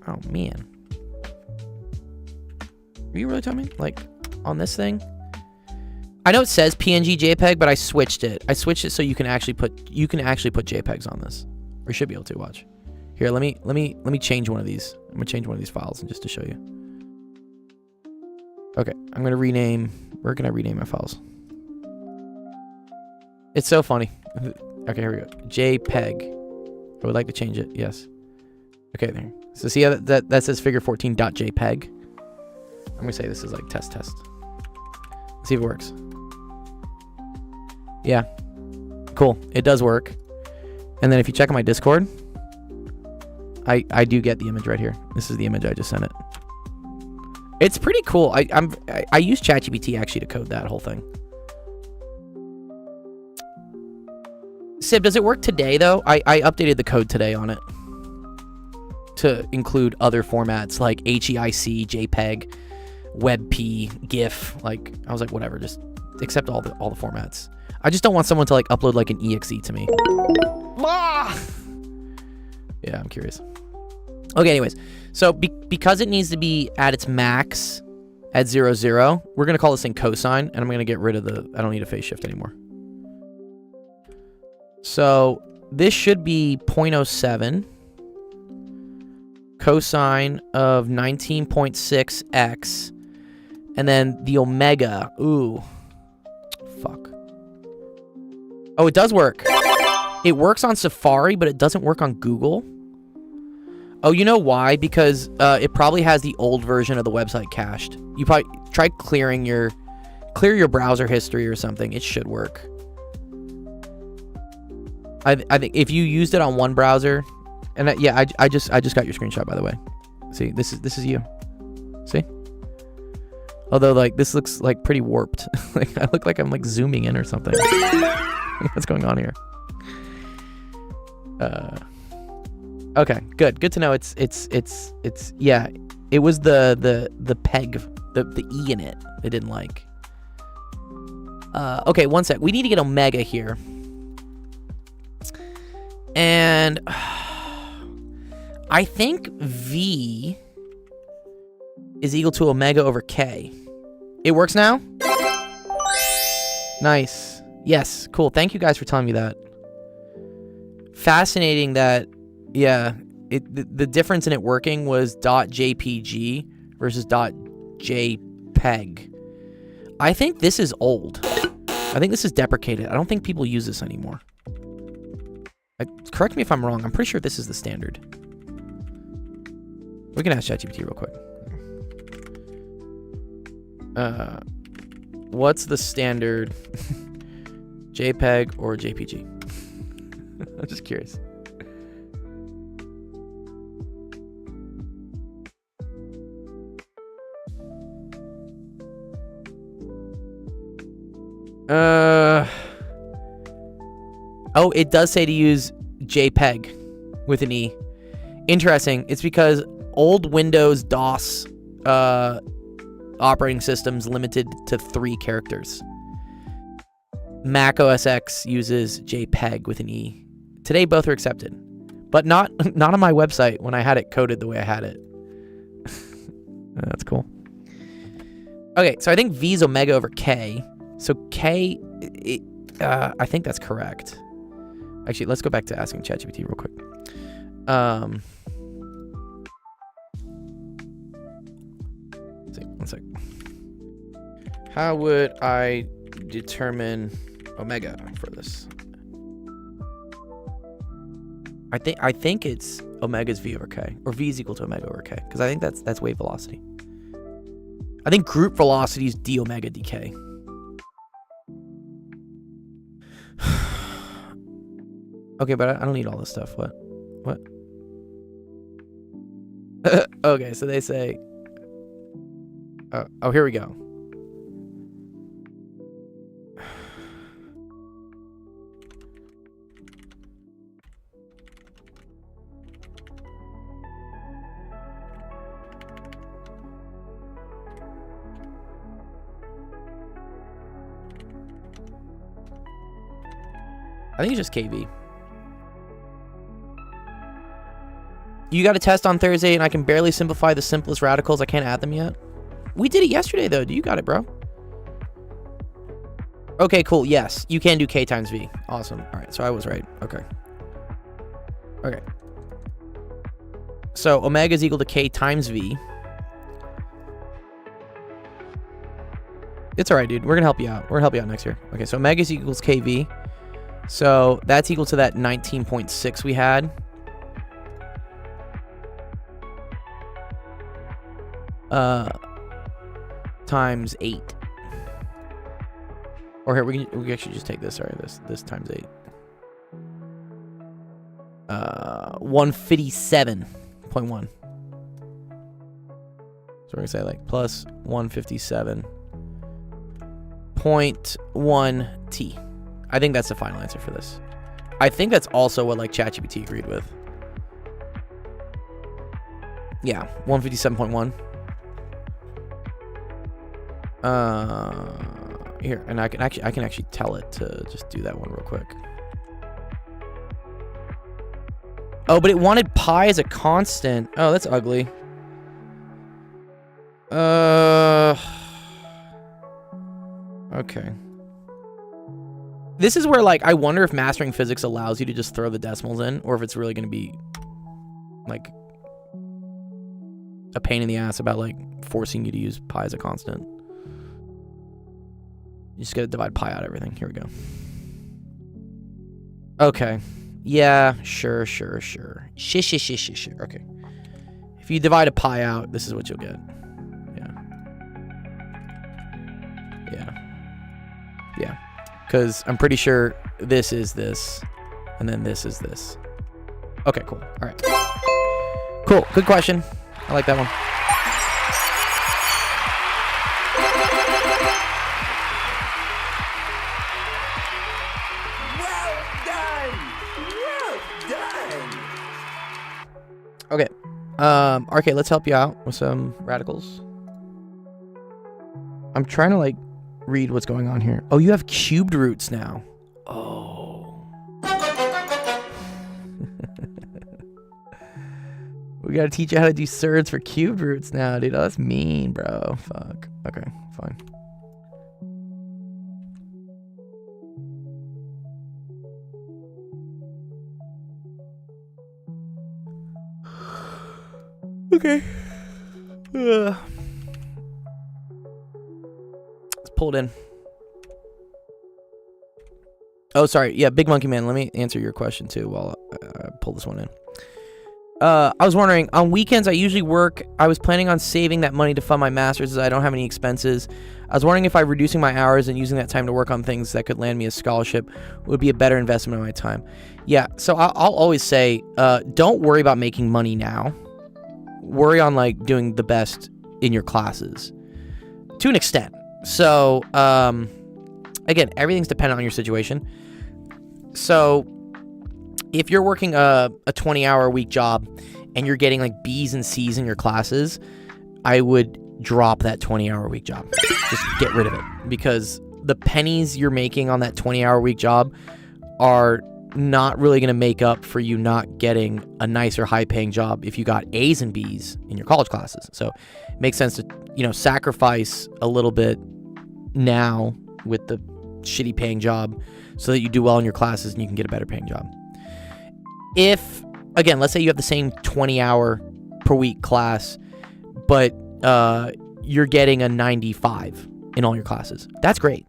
Oh, man. Are you really telling me? Like, on this thing? I know it says PNG JPEG, but I switched it. I switched it so you can actually put JPEGs on this. Or you should be able to. Watch. Here, let me change one of these. I'm gonna change one of these files and just to show you. Okay, I'm gonna rename. Where can I rename my files? It's so funny. Okay, here we go. JPEG. I would like to change it. Yes. Okay, there. So see how that says figure 14.jpg? I'm gonna say this is like test. Let's see if it works. Yeah. Cool. It does work. And then if you check on my Discord, I do get the image right here. This is the image I just sent it. It's pretty cool. I use ChatGPT actually to code that whole thing. Sib, does it work today though? I updated the code today on it to include other formats like HEIC, JPEG, WebP, GIF. Like, I was like, whatever, just accept all the formats. I just don't want someone to like upload like an exe to me. Yeah, I'm curious. Okay, anyways, so because it needs to be at its max at 0, 0, we're gonna call this thing cosine, and I'm gonna get rid of I don't need a phase shift anymore. So this should be 0.07 cosine of 19.6x, and then the omega. Ooh, fuck. Oh, it does work. It works on Safari, but it doesn't work on Google. Oh, you know why? Because it probably has the old version of the website cached. You probably try clear your browser history or something. It should work. I think if you used it on one browser, and yeah, I just got your screenshot, by the way. See, this is you. See? Although like this looks like pretty warped. Like I look like I'm like zooming in or something. What's going on here? Okay, good to know. It's yeah. It was the peg, the E in it. They didn't like. Okay, one sec. We need to get omega here. And I think V is equal to omega over K. It works now? Nice. Yes, cool. Thank you guys for telling me that. Fascinating that, yeah, the difference in it working was .jpg versus .jpeg. I think this is old. I think this is deprecated. I don't think people use this anymore. Correct me if I'm wrong. I'm pretty sure this is the standard. We can ask ChatGPT real quick. What's the standard JPEG or JPG? I'm just curious. Oh, it does say to use JPEG with an E. Interesting. It's because old Windows DOS operating systems limited to 3 characters. Mac OS X uses JPEG with an E. Today, both are accepted, but not on my website when I had it coded the way I had it. That's cool. Okay, so I think V is omega over K. So K, I think that's correct. Actually, let's go back to asking ChatGPT real quick. Let's see, one sec. How would I determine omega for this? I think it's omega's V over K, or V is equal to omega over K, because I think that's wave velocity. I think group velocity is d omega dk. Okay, but I don't need all this stuff. What? Okay, so they say... oh, here we go. I think it's just KV. You got a test on Thursday, and I can barely simplify the simplest radicals. I can't add them yet. We did it yesterday, though. You got it, bro. Okay, cool. Yes, you can do K times V. Awesome. All right, so I was right. Okay. Okay. So omega is equal to K times V. It's all right, dude. We're going to help you out. We're going to help you out next year. Okay, so omega is equals KV. So that's equal to that 19.6 we had. Times 8. Or here, we can actually just take this. Sorry, this times 8. 157.1. So we're gonna say like plus 157.1 T. I think that's the final answer for this. I think that's also what like ChatGPT agreed with. Yeah, 157.1. Here, and I can actually tell it to just do that one real quick. Oh, but it wanted pi as a constant. Oh, that's ugly. Okay. This is where, like, I wonder if mastering physics allows you to just throw the decimals in, or if it's really going to be, like, a pain in the ass about, like, forcing you to use pi as a constant. You just gotta divide pi out everything. Here we go. Okay. Yeah, sure. Sure. Okay. If you divide a pi out, this is what you'll get. Yeah. Because I'm pretty sure this is this, and then this is this. Okay, cool. All right. Cool. Good question. I like that one. Okay. RK, let's help you out with some radicals. I'm trying to, like, read what's going on here. Oh, you have cubed roots now. Oh. We gotta teach you how to do surds for cubed roots now, dude. Oh, that's mean, bro. Fuck. Okay, fine. Okay. Let's pull it in. Oh, sorry. Yeah, Big Monkey Man, let me answer your question too while I pull this one in. I was wondering, on weekends I usually work. I was planning on saving that money to fund my master's as I don't have any expenses. I was wondering if reducing my hours and using that time to work on things that could land me a scholarship would be a better investment of my time. Yeah, so I'll always say, don't worry about making money now. Worry on, like, doing the best in your classes to an extent. So, again, everything's dependent on your situation. So if you're working a 20-hour a week job and you're getting, like, B's and C's in your classes, I would drop that 20-hour a week job. Just get rid of it, because the pennies you're making on that 20-hour a week job are not really going to make up for you not getting a nicer high-paying job if you got A's and B's in your college classes. So it makes sense to, sacrifice a little bit now with the shitty paying job so that you do well in your classes and you can get a better paying job. If, again, let's say you have the same 20-hour per week class, but you're getting a 95 in all your classes. That's great.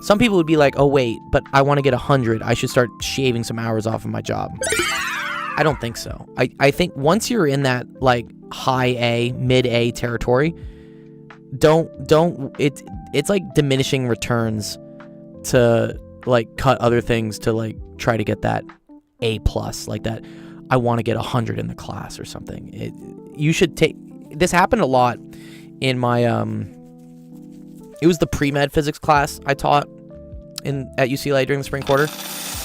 Some people would be like, oh, wait, but I want to get 100. I should start shaving some hours off of my job. I don't think so. I think once you're in that, like, high A, mid A territory, it's like diminishing returns to, like, cut other things to, like, try to get that A plus, like that. I want to get 100 in the class or something. You should take, this happened a lot in my, it was the pre-med physics class I taught at UCLA during the spring quarter.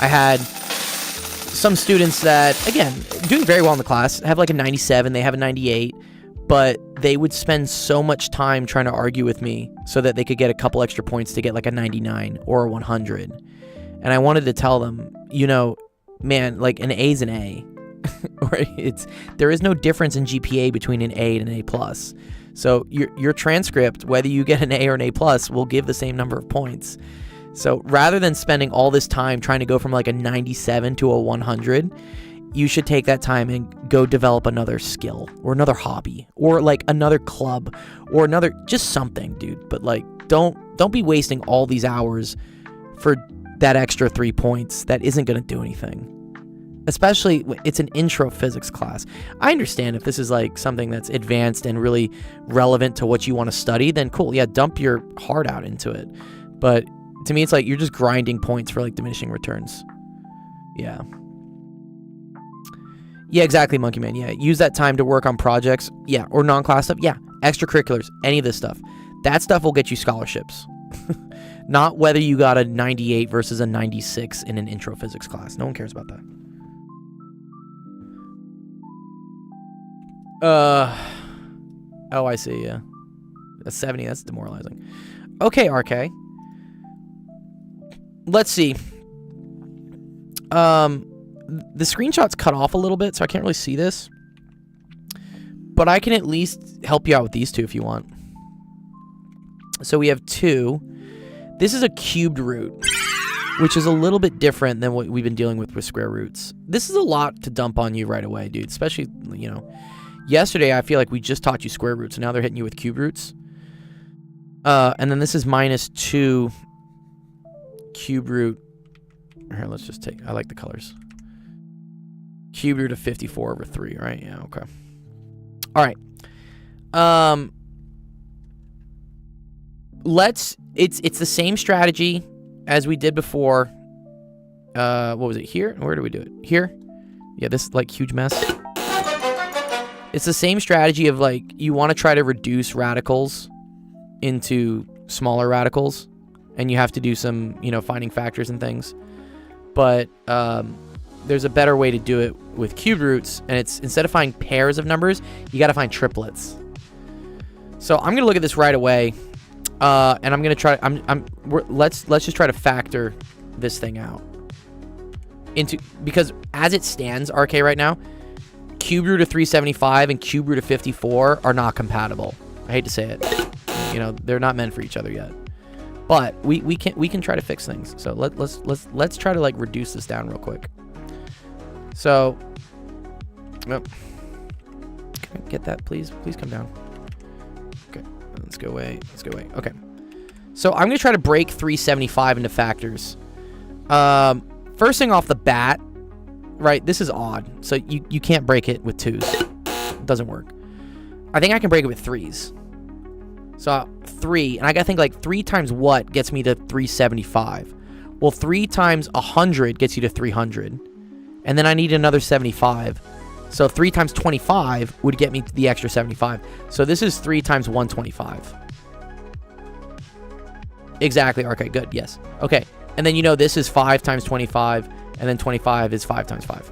I had some students that, again, doing very well in the class, have like a 97, they have a 98, but they would spend so much time trying to argue with me so that they could get a couple extra points to get like a 99 or a 100. And I wanted to tell them, you know, man, like an A's an A. Or there is no difference in GPA between an A and an A+. So your transcript, whether you get an A or an A+, will give the same number of points. So rather than spending all this time trying to go from like a 97 to a 100, you should take that time and go develop another skill or another hobby or like another club or another, just something, dude. But like, don't be wasting all these hours for that extra 3 points that isn't going to do anything. Especially, it's an intro physics class. I understand if this is like something that's advanced and really relevant to what you want to study, then cool, yeah, dump your heart out into it. But to me, it's like you're just grinding points for like diminishing returns. Yeah. Yeah, exactly, Monkey Man. Yeah, use that time to work on projects. Yeah, or non-class stuff. Yeah, extracurriculars, any of this stuff. That stuff will get you scholarships. Not whether you got a 98 versus a 96 in an intro physics class. No one cares about that. Oh, I see, yeah. A 70, that's demoralizing. Okay, RK. Let's see. The screenshot's cut off a little bit, so I can't really see this. But I can at least help you out with these two if you want. So we have 2. This is a cubed root, which is a little bit different than what we've been dealing with square roots. This is a lot to dump on you right away, dude. Especially, you know, yesterday I feel like we just taught you square roots, and now they're hitting you with cube roots. And then this is -2 cube root. Here, let's just take, I like the colors. Cube root of 54 over 3, right? Yeah, okay. All right. It's the same strategy as we did before. What was it, here? Where do we do it? Here? Yeah, this like huge mess. It's the same strategy of like, you want to try to reduce radicals into smaller radicals, and you have to do some, you know, finding factors and things. But there's a better way to do it with cube roots, and it's, instead of finding pairs of numbers, you got to find triplets. So I'm gonna look at this right away, and I'm gonna try. Let's just try to factor this thing out into, because as it stands, RK, right now, cube root of 375 and cube root of 54 are not compatible. I hate to say it. You know, they're not meant for each other yet. But we can try to fix things. So let's try to like reduce this down real quick. So, can I get that, please? Please come down. Okay, let's go away. Let's go away. Okay. So I'm gonna try to break 375 into factors. First thing off the bat, right? This is odd. So you can't break it with 2s. It doesn't work. I think I can break it with 3s. So 3, and I gotta think like 3 times what gets me to 375? Well, 3 times 100 gets you to 300. And then I need another 75. So 3 times 25 would get me to the extra 75. So this is 3 times 125. Exactly. Okay, good. Yes. Okay. And then, you know, this is 5 times 25. And then 25 is 5 times 5.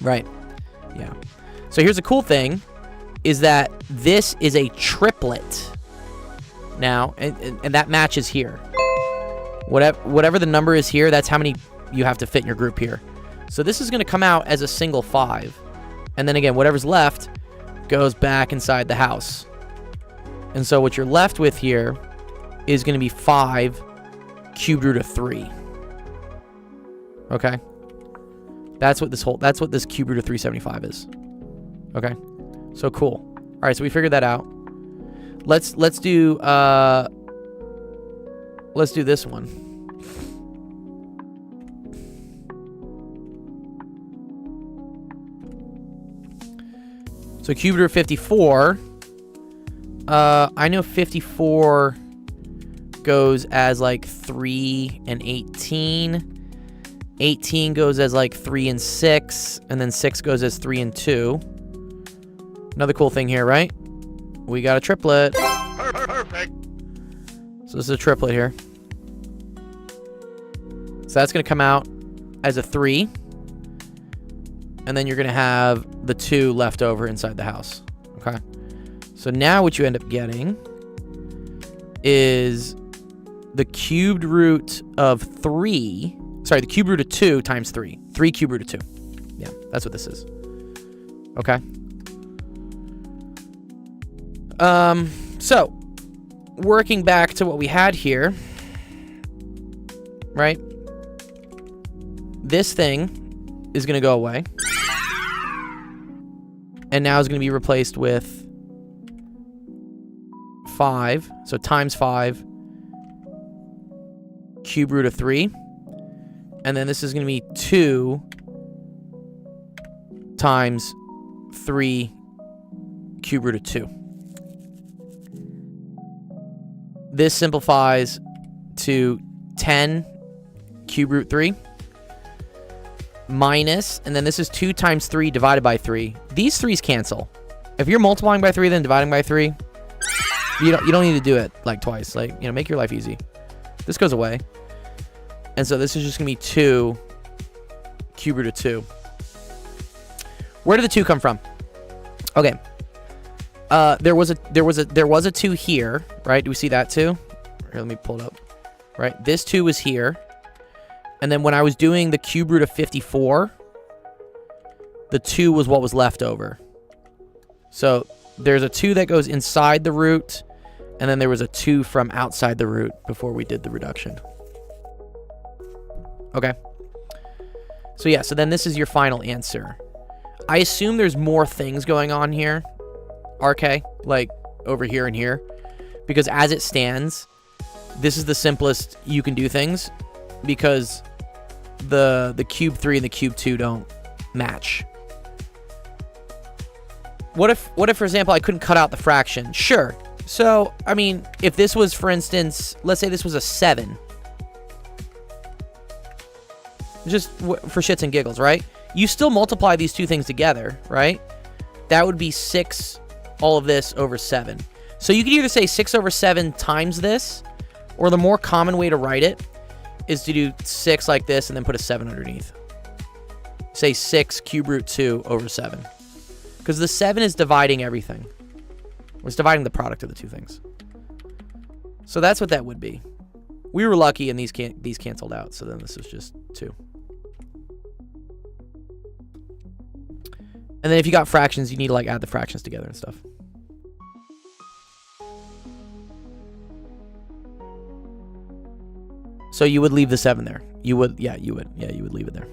Right. Yeah. So here's a cool thing, is that this is a triplet now, and that matches here. Whatever the number is here, that's how many you have to fit in your group here. So this is going to come out as a single 5. And then again, whatever's left goes back inside the house. And so what you're left with here is going to be 5 cubed root of 3. Okay? That's what this cube root of 375 is. Okay? So cool. All right, so we figured that out. Let's do this one. So cube root of 54. I know 54 goes as like 3 and 18. 18 goes as like 3 and 6, and then 6 goes as 3 and 2. Another cool thing here, right? We got a triplet. Perfect. So this is a triplet here. So that's going to come out as a 3. And then you're going to have the 2 left over inside the house. Okay. So now what you end up getting is the cubed root of 3. Sorry, the cube root of 2 times 3. 3 cube root of 2. Yeah, that's what this is. Okay. So, working back to what we had here, right? This thing is going to go away. And now is going to be replaced with 5. So times 5. Cube root of 3. And then this is going to be 2 times 3 cube root of 2. This simplifies to 10 cube root 3 minus, and then this is 2 times 3 divided by 3. These 3's cancel. If you're multiplying by 3 then dividing by 3, you don't need to do it like twice. Like, you know, make your life easy. This goes away. And so this is just going to be 2 cube root of 2. Where did the 2 come from? Okay. There was a 2 here, right? Do we see that 2? Here, let me pull it up. Right? This 2 was here. And then when I was doing the cube root of 54, the 2 was what was left over. So there's a 2 that goes inside the root, and then there was a 2 from outside the root before we did the reduction. Okay. So yeah, so then this is your final answer. I assume there's more things going on here, RK, like over here and here, because as it stands, this is the simplest you can do things, because the cube 3 and the cube 2 don't match. What if, for example, I couldn't cut out the fraction? Sure. So, I mean, if this was, for instance, let's say this was a 7. Just for shits and giggles, right? You still multiply these two things together, right? That would be 6, all of this, over 7. So you could either say 6 over 7 times this, or the more common way to write it is to do 6 like this and then put a 7 underneath. Say 6 cube root 2 over 7. Because the 7 is dividing everything. It's dividing the product of the two things. So that's what that would be. We were lucky and these canceled out, so then this is just 2. And then if you got fractions, you need to like add the fractions together and stuff. So you would leave the 7 there. You would, yeah, you would. Yeah, you would leave it there.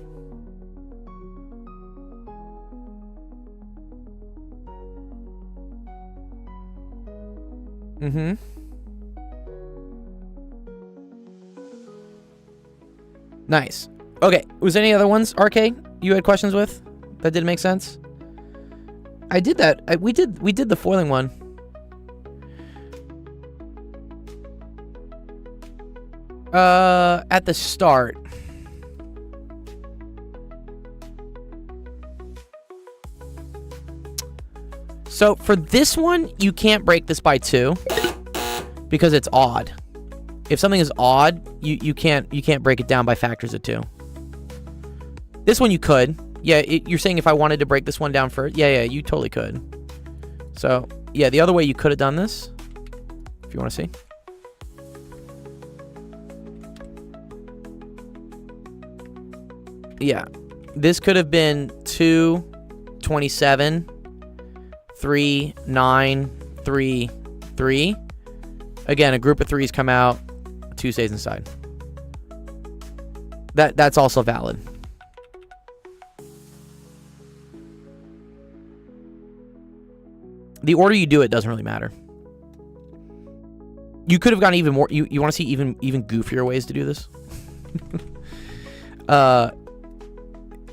Mm-hmm. Nice. Okay, was there any other ones, RK, you had questions with? That didn't make sense? I did that. We did the foiling one. At the start. So for this one, you can't break this by 2 because it's odd. If something is odd, you can't break it down by factors of 2. This one you could. Yeah, you're saying if I wanted to break this one down first? Yeah, you totally could. So, yeah, the other way you could have done this, if you want to see. Yeah, this could have been 2, 27, 3, 9, 3, 3. Again, a group of 3's come out, 2 stays inside. That's also valid. The order you do it doesn't really matter. You could have gone even more. You want to see even goofier ways to do this?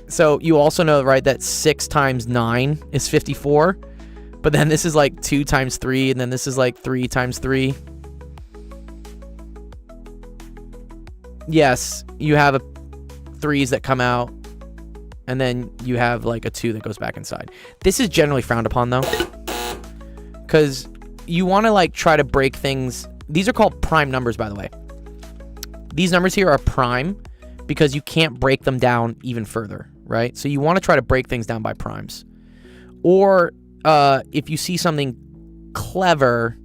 So you also know, right, that 6 times 9 is 54. But then this is like 2 times 3, and then this is like 3 times 3. Yes, you have 3's that come out, and then you have like a 2 that goes back inside. This is generally frowned upon, though, because you want to like try to break things. These are called prime numbers, by the way. These numbers here are prime because you can't break them down even further, right? So you want to try to break things down by primes. Or if you see something clever,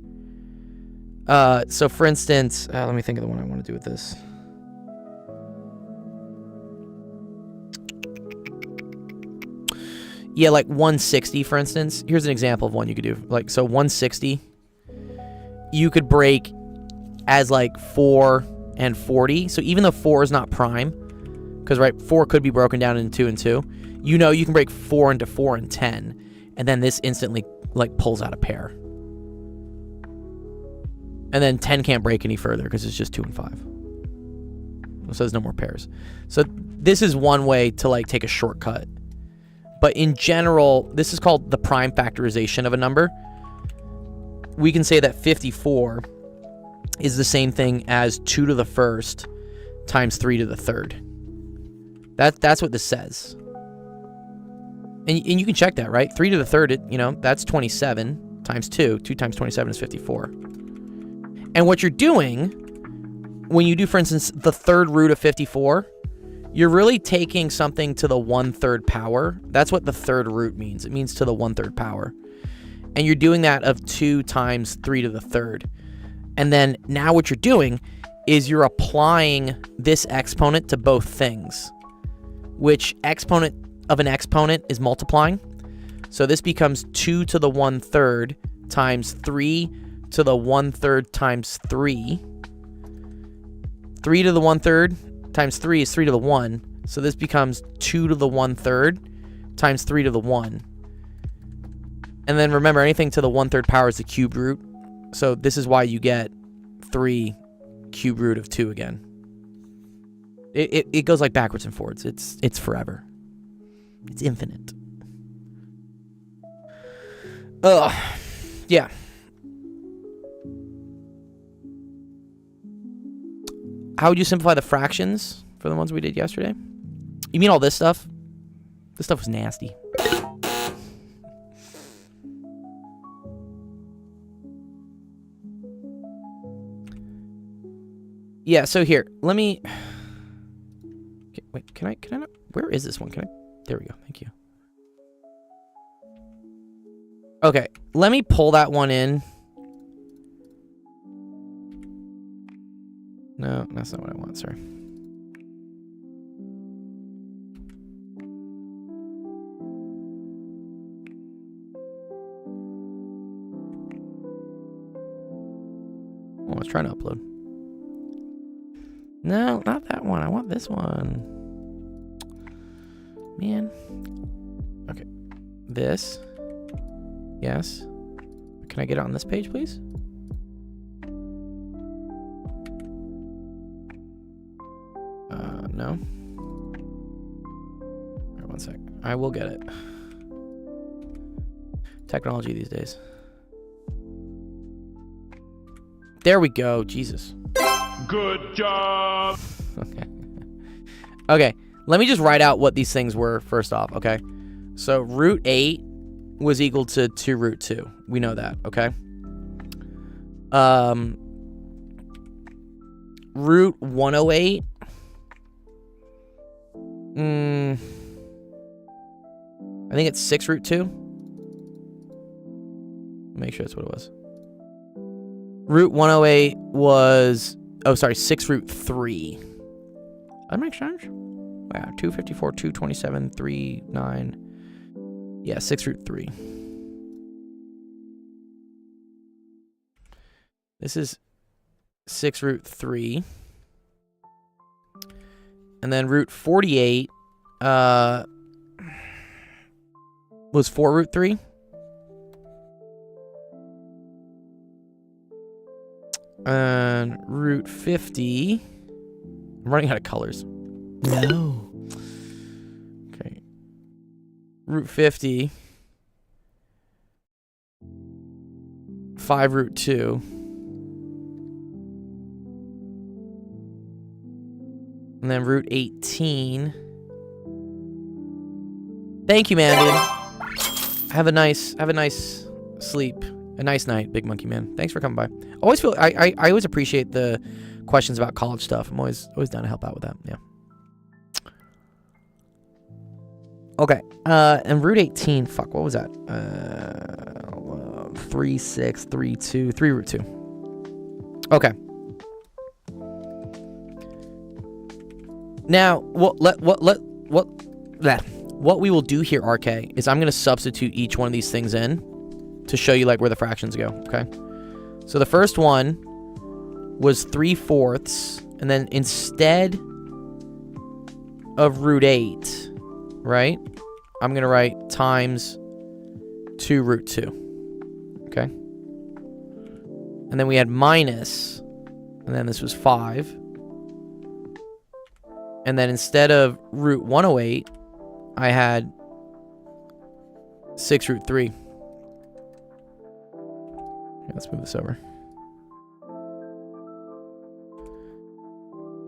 So for instance, let me think of the one I want to do with this. Yeah, like 160, for instance. Here's an example of one you could do. Like, so 160, you could break as like 4 and 40. So even though 4 is not prime, because, right, 4 could be broken down into 2 and 2, you know you can break 4 into 4 and 10, and then this instantly, like, pulls out a pair. And then 10 can't break any further because it's just 2 and 5. So there's no more pairs. So this is one way to, like, take a shortcut. But in general, this is called the prime factorization of a number. We can say that 54 is the same thing as 2 to the first times 3 to the third. That's what this says. And you can check that, right? 3 to the third, that's 27 times 2. 2 times 27 is 54. And what you're doing when you do, for instance, the third root of 54, you're really taking something to the 1/3 power. That's what the third root means. It means to the 1/3 power. And you're doing that of 2 times 3 to the third. And then now what you're doing is you're applying this exponent to both things, which exponent of an exponent is multiplying. So this becomes 2 to the 1/3 times 3 to the 1/3 times 3. 3 to the 1/3 times 3 is 3 to the 1. So this becomes 2 to the 1/3 times 3 to the 1. And then remember, anything to the 1/3 power is the cubed root. So this is why you get 3 cube root of 2 again. It goes like backwards and forwards. It's forever. It's infinite. Yeah. How would you simplify the fractions for the ones we did yesterday? You mean all this stuff? This stuff was nasty. Yeah, so here, let me... Okay, wait, can I not... Where is this one? There we go, thank you. Okay, let me pull that one in. No, that's not what I want, sorry. Oh, I was trying to upload. No, not that one. I want this one. Man. Okay. This. Yes. Can I get it on this page, please? No. All right, one sec. I will get it. Technology these days. There we go. Jesus. Good job. Okay. Okay. Let me just write out what these things were first off. Okay. So root 8 was equal to 2 root 2. We know that. Okay. Root 108. I think it's 6 root 2. Make sure that's what it was. Root 108 was... Oh, sorry, 6 root 3. That makes sense. Wow, 254, 227, 3, 9. Yeah, 6 root 3. This is 6 root 3. And then root 48 was 4 root 3. And root 50... I'm running out of colors. No. Okay. Root 50. 5 root 2. And then root 18. Thank you, man, dude. Have a nice sleep. A nice night, Big Monkey Man. Thanks for coming by. I always appreciate the questions about college stuff. I'm always down to help out with that. Yeah. Okay. And root 18. Fuck. What was that? 3, 6, 3, 2. 3 root 2. Okay. Now, what we will do here, RK, is I'm going to substitute each one of these things in to show you like where the fractions go, okay? So the first one was 3/4, and then instead of root 8, right, I'm going to write times 2 root 2, okay? And then we had minus, and then this was 5. And then instead of root 108, I had 6 root 3. Okay, let's move this over.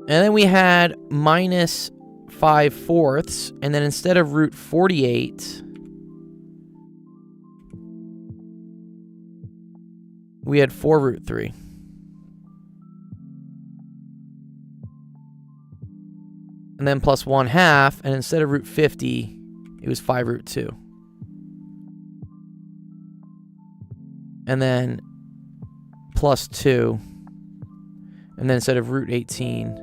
And then we had minus 5/4, and then instead of root 48, we had 4 root 3. And then plus 1/2, and instead of root 50, it was 5 root 2. And then plus 2, and then instead of root 18,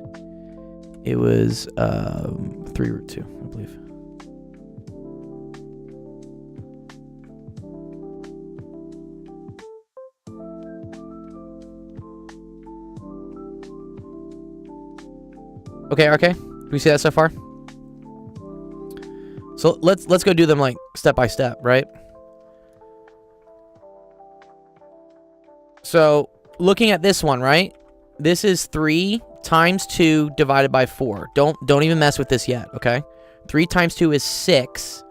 it was 3 root 2, I believe. Okay, RK? Do we see that so far? So let's go do them like step by step, right? So looking at this one, right? This is 3 times 2 divided by 4. Don't even mess with this yet, okay? 3 times 2 is 6.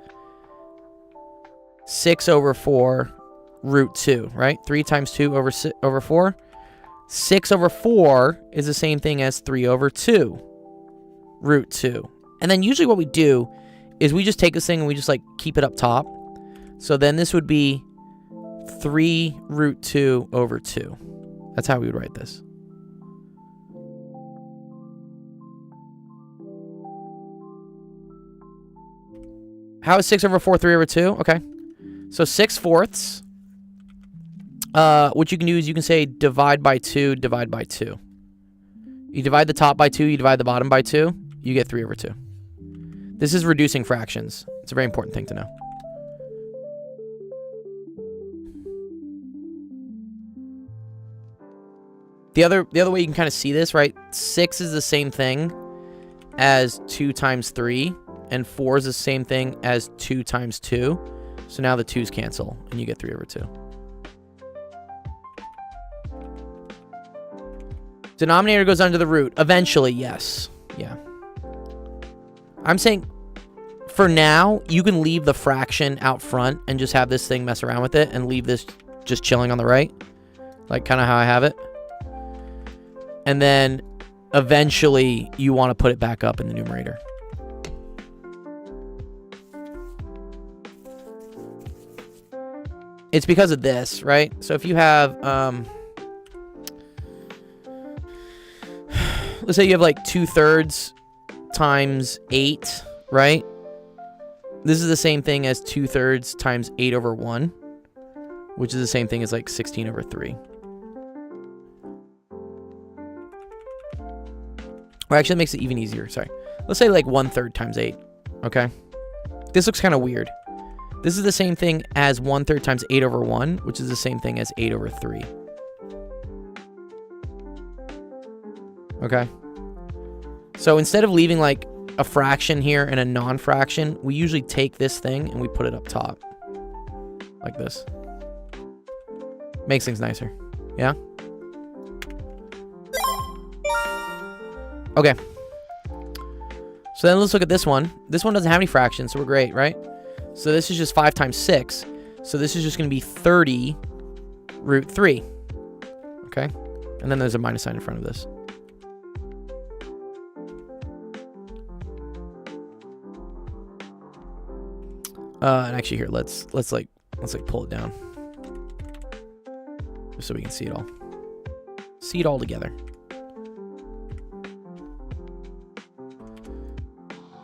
6 over 4 root 2, right? 3 times 2 over 4. 6 over 4 is the same thing as 3 over 2. Root 2. And then usually what we do is we just take this thing and we just like keep it up top. So then this would be 3 root 2 over 2. That's how we would write this. How is 6 over 4 3 over 2? Okay. So 6/4. What you can do is you can say divide by 2, divide by 2. You divide the top by 2, you divide the bottom by 2. You get 3 over 2. This is reducing fractions. It's a very important thing to know. The other way you can kind of see this, right? 6 is the same thing as 2 times 3, and 4 is the same thing as 2 times 2. So now the 2's cancel, and you get 3 over 2. Denominator goes under the root. Eventually, yes. Yeah. I'm saying, for now, you can leave the fraction out front and just have this thing mess around with it and leave this just chilling on the right. Like kind of how I have it. And then, eventually, you want to put it back up in the numerator. It's because of this, right? So if you have, let's say you have like 2/3 times 8, right? This is the same thing as 2/3 times 8 over 1, which is the same thing as like 16 over 3. Or actually, it makes it even easier. Sorry. Let's say like 1/3 times 8, okay? This looks kind of weird. This is the same thing as 1/3 times 8 over 1, which is the same thing as 8 over 3. Okay? So instead of leaving like a fraction here and a non-fraction, we usually take this thing and we put it up top. Like this. Makes things nicer. Yeah? Okay. So then let's look at this one. This one doesn't have any fractions, so we're great, right? So this is just 5 times 6. So this is just going to be 30 root 3. Okay? And then there's a minus sign in front of this. And actually here, let's pull it down. Just so we can see it all. See it all together.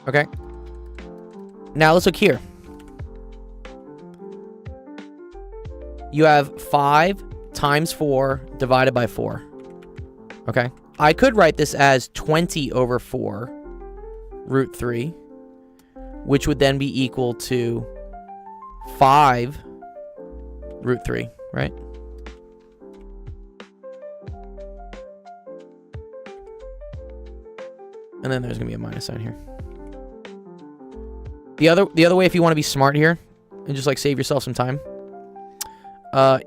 Okay. Now let's look here. You have 5 times 4 divided by 4. Okay? I could write this as 20 over 4 root 3, which would then be equal to 5 root 3, right? And then there's going to be a minus sign here. The other way, if you want to be smart here and just like save yourself some time,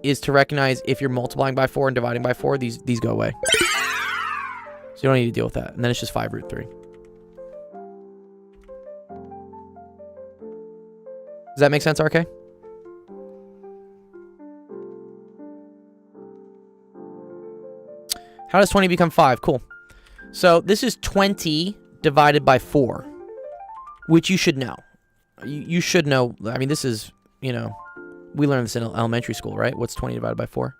is to recognize if you're multiplying by 4 and dividing by 4, these go away. So you don't need to deal with that. And then it's just 5 root 3. Does that make sense, RK? How does 20 become 5? Cool. So this is 20 divided by 4, which you should know. You should know. I mean, this is, you know, we learned this in elementary school, right? What's 20 divided by 4?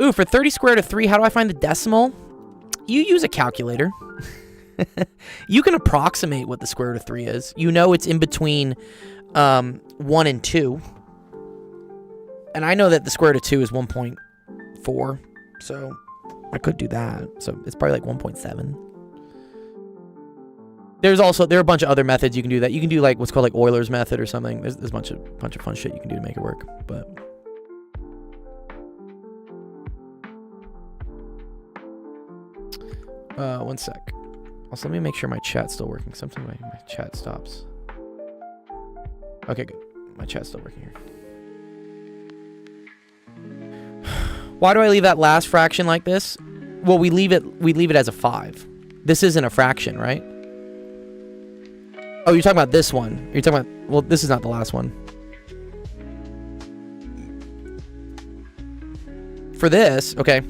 Ooh, for 30 square root of 3, how do I find the decimal? You use a calculator. You can approximate what the square root of 3 is. You know it's in between 1 and 2. And I know that the square root of 2 is 1.4. So I could do that. So it's probably like 1.7. There are a bunch of other methods you can do that. You can do like what's called like Euler's method or something. There's a bunch of fun shit you can do to make it work. But one sec. Also, let me make sure my chat's still working. Sometimes my chat stops. Okay, good. My chat's still working here. Why do I leave that last fraction like this? Well, we leave it as a 5. This isn't a fraction, right? Oh, you're talking about this one. You're talking about, well, this is not the last one. For this, okay,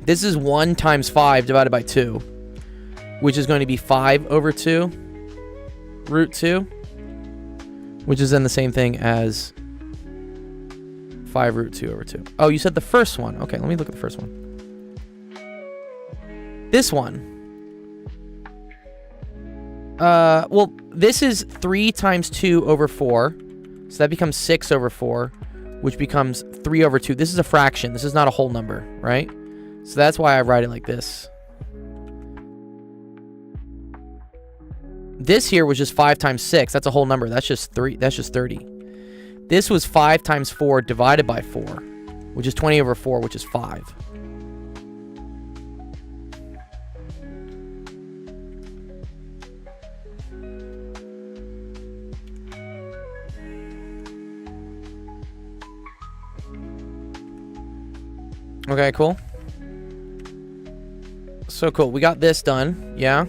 this is 1 times 5 divided by 2, which is going to be 5 over 2, root 2, which is then the same thing as 5 root 2 over 2. Oh, you said the first one. Okay, let me look at the first one. This one. Well, this is 3 times 2 over 4. So that becomes 6 over 4, which becomes 3 over 2. This is a fraction. This is not a whole number, right? So that's why I write it like this. This here was just 5 times 6. That's a whole number. That's just 3. That's just 30. This was 5 times 4 divided by 4, which is 20 over 4, which is 5. Okay, cool. So cool. We got this done. Yeah.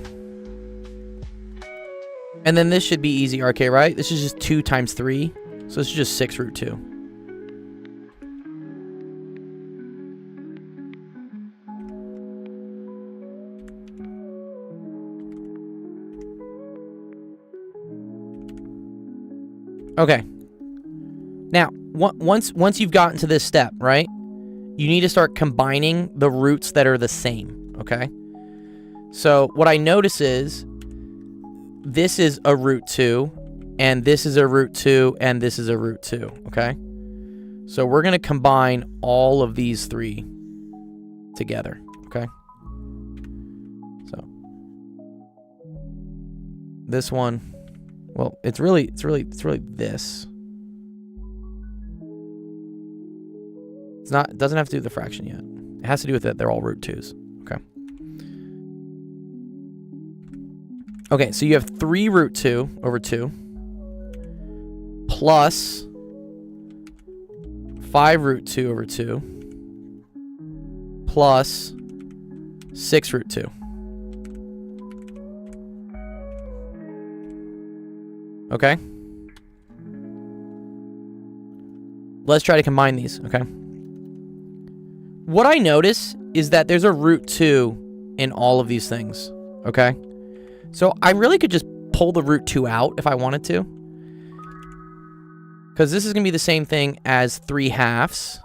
And then this should be easy, RK, right? This is just 2 times 3. So this is just 6 root 2. Okay. Now, once you've gotten to this step, right? You need to start combining the roots that are the same, okay? So what I notice is this is a root 2, and this is a root 2, and this is a root 2, okay? So we're going to combine all of these 3 together, okay? So this one, well, it's really this. It doesn't have to do with the fraction yet. It has to do with that they're all root 2s. Okay. Okay, so you have 3 root 2 over 2 plus 5 root 2 over 2 plus 6 root 2. Okay? Let's try to combine these, okay? What I notice is that there's a root 2 in all of these things, okay? So I really could just pull the root 2 out if I wanted to. Because this is going to be the same thing as 3 halves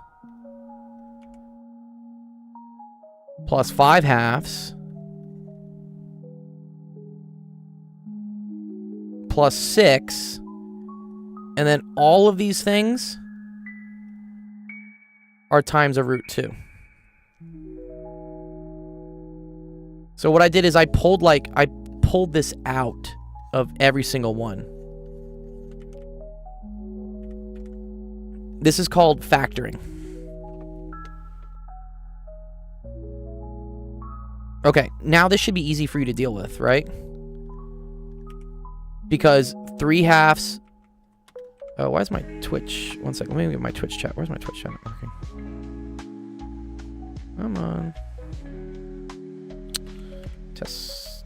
plus 5 halves plus 6. And then all of these things are times a root 2. So what I did is I pulled this out of every single one. This is called factoring. Okay, now this should be easy for you to deal with, right? Because 3/2. Oh, why is my Twitch? One second, let me get my Twitch chat. Where's my Twitch chat? Okay. Come on. Test.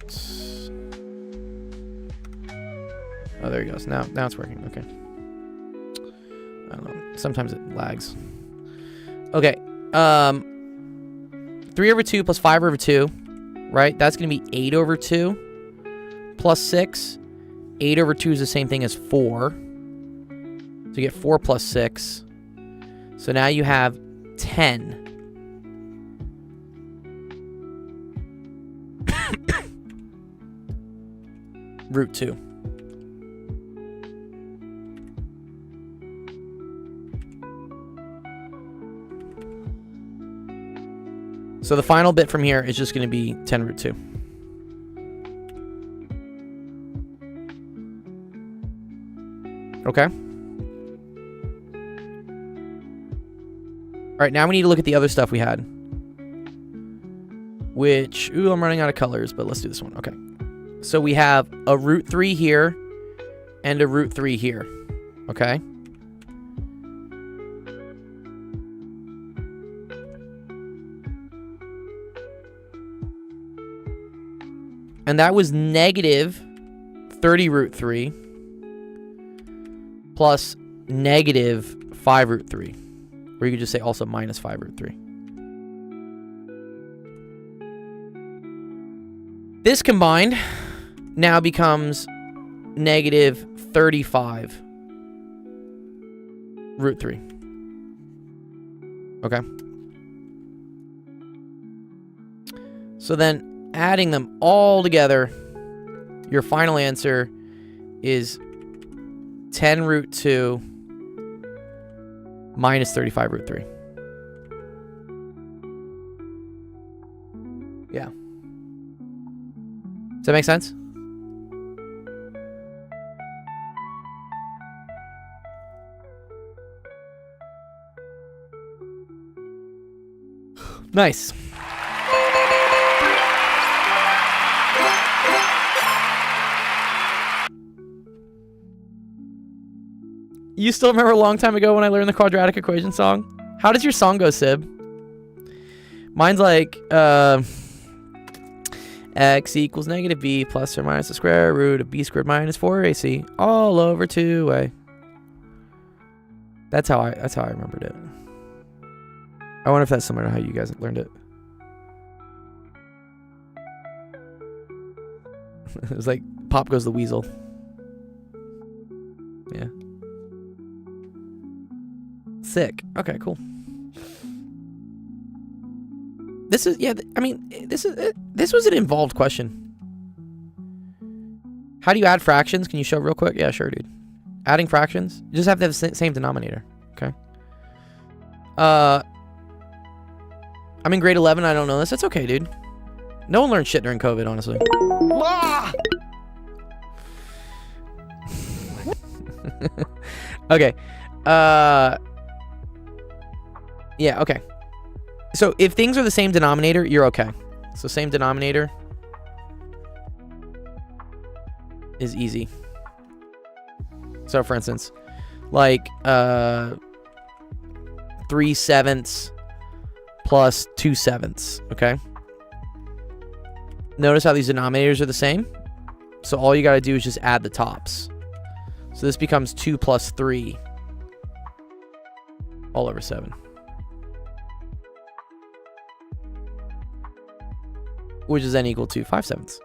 Oh, there he goes. Now it's working. Okay. I don't know. Sometimes it lags. Okay. 3/2 plus 5/2, right? That's going to be 8/2 plus 6. 8/2 is the same thing as 4. So you get 4 plus 6. So now you have 10. Root 2. So the final bit from here is just going to be 10 root 2. Okay. All right, now we need to look at the other stuff we had. Which, ooh, I'm running out of colors, but let's do this one. Okay. So we have a root 3 here and a root 3 here. Okay. And that was negative 30 root 3 plus negative 5 root 3. Or you could just say also minus 5 root 3. This combined now becomes negative 35 root 3. Okay. So then adding them all together, your final answer is 10 root 2 minus 35 root 3. Yeah. Does that make sense? Nice. You still remember a long time ago when I learned the quadratic equation song? How does your song go, Sib? Mine's like, x equals negative b plus or minus the square root of b squared minus 4ac all over 2a. That's how I remembered it. I wonder if that's similar to how you guys learned it. It was like Pop Goes the Weasel. Yeah. Sick. Okay, cool. This is, yeah, I mean, this was an involved question. How do you add fractions? Can you show real quick? Yeah, sure, dude. Adding fractions? You just have to have the same denominator. Okay. I'm in grade 11. I don't know this. That's okay, dude. No one learned shit during COVID, honestly. Okay. Yeah, okay. So if things are the same denominator, you're okay. So same denominator is easy. So for instance, like 3/7 plus 2/7, okay? Notice how these denominators are the same? So all you got to do is just add the tops. So this becomes 2 plus 3 all over 7. Which is then equal to 5/7.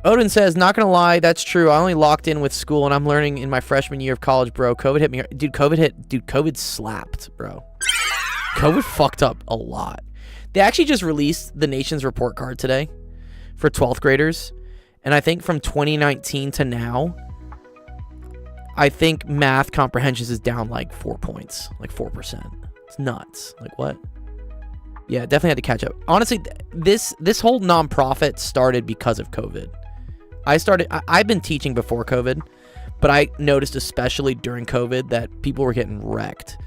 Odin says, not gonna lie, that's true. I only locked in with school and I'm learning in my freshman year of college, bro. COVID hit me. Dude, COVID slapped, bro. COVID fucked up a lot. They actually just released the nation's report card today for 12th graders. And I think from 2019 to now, I think math comprehensions is down like 4 points, like 4%. It's nuts. Like what? Yeah, definitely had to catch up. Honestly, this whole nonprofit started because of COVID. I've been teaching before COVID, but I noticed especially during COVID that people were getting wrecked.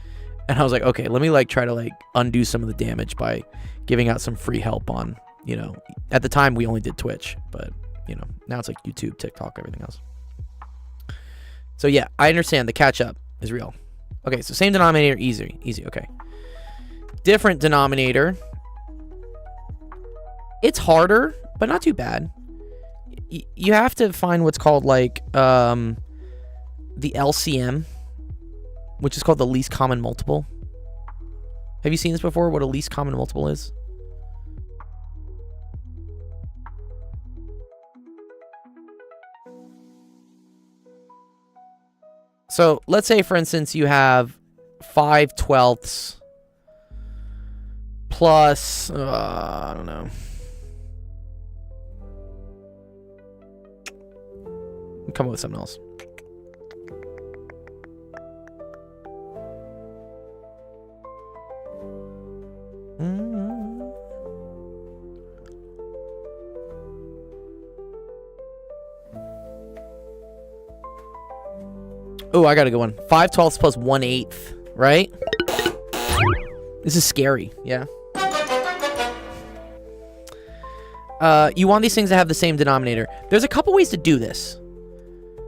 And I was like, okay, let me like try to like undo some of the damage by giving out some free help on, you know, at the time we only did Twitch, but you know, now it's like YouTube, TikTok, everything else. So yeah, I understand the catch up is real. Okay, so same denominator, easy, okay. Different denominator. It's harder, but not too bad. You have to find what's called like the LCM, which is called the least common multiple. Have you seen this before? What a least common multiple is? So let's say, for instance, you have 5/12 plus, I don't know. Come up with something else. Oh, I got a good one. 5/12 plus 1/8, right? This is scary, yeah. You want these things to have the same denominator. There's a couple ways to do this.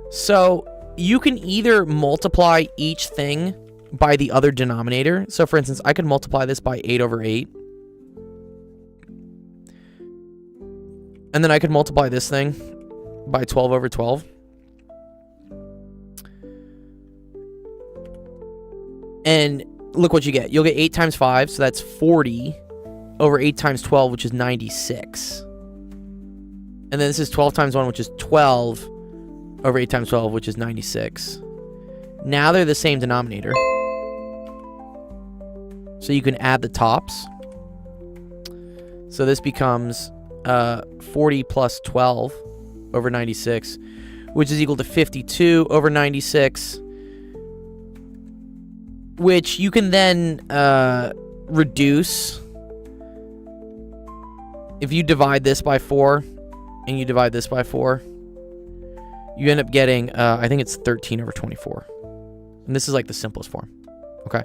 So you can either multiply each thing by the other denominator. So for instance, I could multiply this by 8/8. And then I could multiply this thing by 12/12. And look what you get. You'll get 8 times 5, so that's 40 over 8 times 12, which is 96. And then this is 12 times 1, which is 12 over 8 times 12, which is 96. Now they're the same denominator. So you can add the tops. So this becomes 40 plus 12 over 96, which is equal to 52 over 96, which you can then reduce. If you divide this by 4 and you divide this by 4, you end up getting, I think it's 13 over 24. And this is like the simplest form. Okay.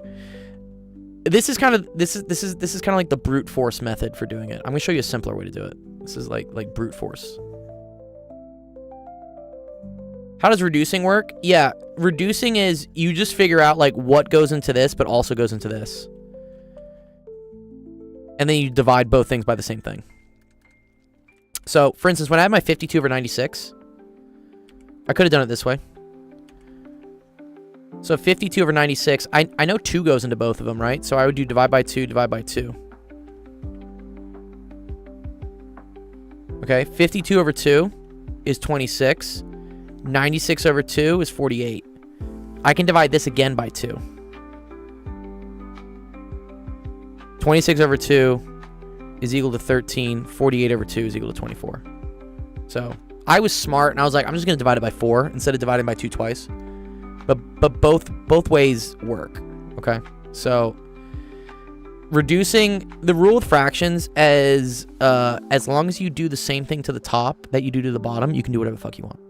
This is kind of this is kind of like the brute force method for doing it. I'm gonna show you a simpler way to do it. This is like brute force. How does reducing work? Yeah, reducing is you just figure out like what goes into this, but also goes into this. And then you divide both things by the same thing. So, for instance, when I had my 52 over 96, I could have done it this way. So 52 over 96, I know 2 goes into both of them, right? So I would do divide by 2, divide by 2. Okay, 52 over 2 is 26. 96 over 2 is 48. I can divide this again by 2. 26 over 2 is equal to 13. 48 over 2 is equal to 24. So I was smart, and I was like, I'm just going to divide it by 4 instead of dividing by 2 twice. But both ways work, okay? So reducing the rule with fractions as long as you do the same thing to the top that you do to the bottom, you can do whatever the fuck you want.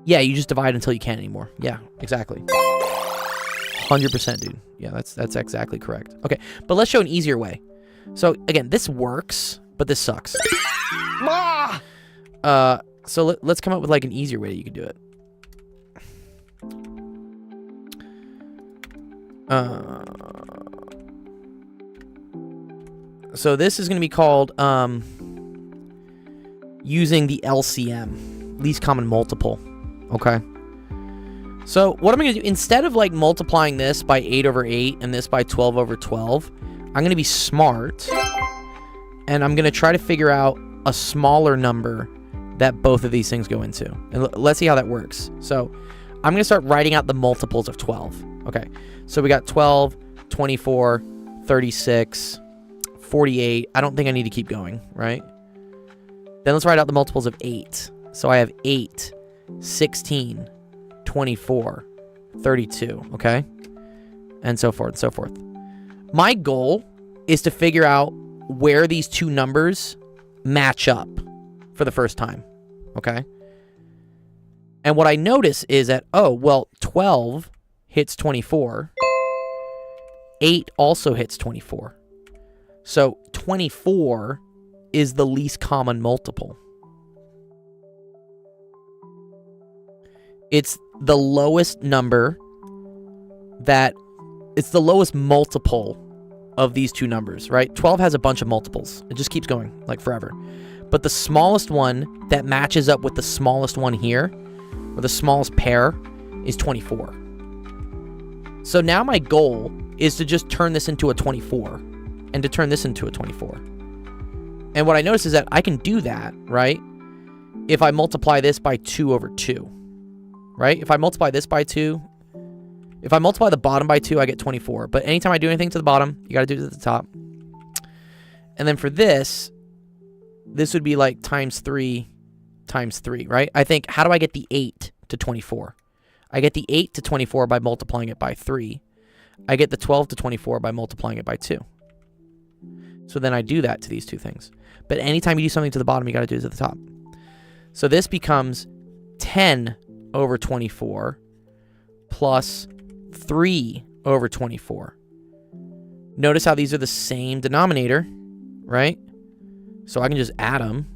Yeah, you just divide until you can't anymore. Yeah, exactly. 100%, dude. Yeah, that's exactly correct. Okay, but let's show an easier way. So again, this works, but this sucks. So let's come up with like an easier way that you can do it. So this is going to be called using the LCM, least common multiple. Okay. So what I'm going to do, instead of like multiplying this by 8 over 8 and this by 12 over 12, I'm going to be smart, and I'm going to try to figure out a smaller number that both of these things go into. And let's see how that works. So I'm going to start writing out the multiples of 12. Okay. So we got 12, 24, 36, 48. I don't think I need to keep going, right? Then let's write out the multiples of 8. So I have 8, 16, 24, 32, okay? And so forth and so forth. My goal is to figure out where these two numbers match up for the first time, okay? And what I notice is that, 12 hits 24. 8 also hits 24. So 24 is the least common multiple. It's the lowest number it's the lowest multiple of these two numbers, right? 12 has a bunch of multiples. It just keeps going, like forever. But the smallest one that matches up with the smallest one here, or the smallest pair, is 24. So now my goal is to just turn this into a 24, and to turn this into a 24. And what I notice is that I can do that, right? If I multiply this by 2 over 2, right? If I multiply this by 2, if I multiply the bottom by 2, I get 24. But anytime I do anything to the bottom, you got to do it at the top. And then for this would be like times 3 times 3, right? I think, how do I get the 8 to 24? I get the 8 to 24 by multiplying it by 3. I get the 12 to 24 by multiplying it by 2. So then I do that to these two things. But anytime you do something to the bottom, you got to do it at the top. So this becomes 10 over 24 plus 3 over 24. Notice how these are the same denominator, right? So I can just add them.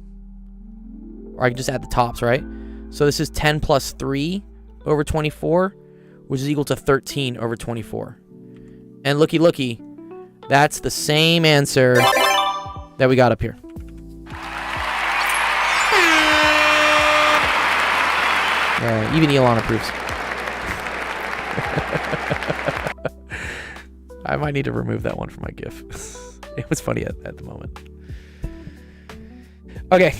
Or I can just add the tops, right? So this is 10 plus 3 over 24, which is equal to 13 over 24. And looky, looky, that's the same answer that we got up here. Even Elon approves. I might need to remove that one from my GIF. It was funny at the moment. Okay.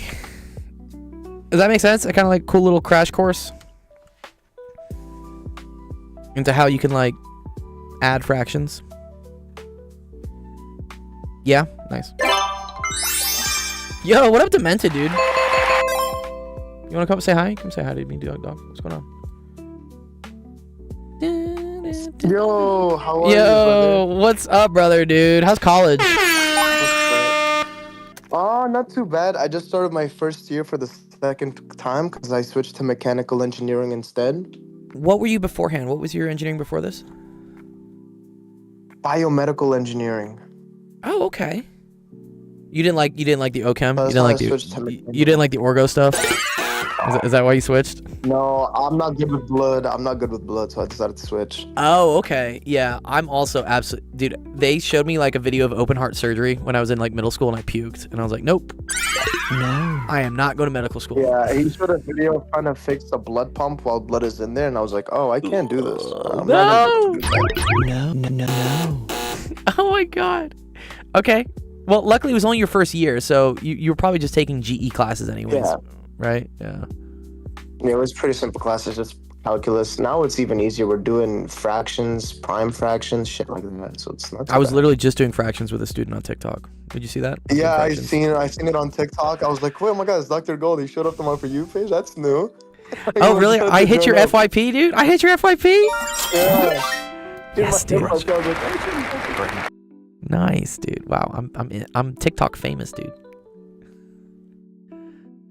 Does that make sense? A kind of like cool little crash course into how you can like add fractions. Yeah, nice. Yo, what up, Demented, dude? You wanna come say hi? Come say hi to me, dog. What's going on? Yo, how are you, Yo, what's up, brother, dude? How's college? Oh, not too bad. I just started my first year for the second time because I switched to mechanical engineering instead. What were you beforehand? What was your engineering before this? Biomedical engineering. Oh, okay. You didn't like the OChem? That's You didn't why like I switched to mechanical. you didn't like the Orgo stuff? Is that why you switched? No, I'm not good with blood. So I decided to switch. Oh, okay. Yeah, I'm also absolutely... Dude, they showed me like a video of open heart surgery when I was in like middle school and I puked. And I was like, nope. No. I am not going to medical school. Yeah, he showed a video of trying to fix a blood pump while blood is in there. And I was like, oh, I can't do this. I'm not able to do that. No. Oh my God. Okay. Well, luckily it was only your first year, so you were probably just taking GE classes anyways. Yeah. Right? Yeah. Yeah, it was pretty simple classes, just calculus. Now it's even easier. We're doing fractions, prime fractions, shit like that. So it's not too I was bad. literally just doing fractions with a student on TikTok. Did you see that? Yeah, I Fractions. seen it on TikTok. I was like, wait, oh my God, it's Dr. Gold. He showed up to my For You page. That's new. Oh, really? I hit your FYP, dude? I hit your FYP? Yeah. Yes, dude. I was like, "Oh, Nice, dude. Wow, I'm TikTok famous, dude.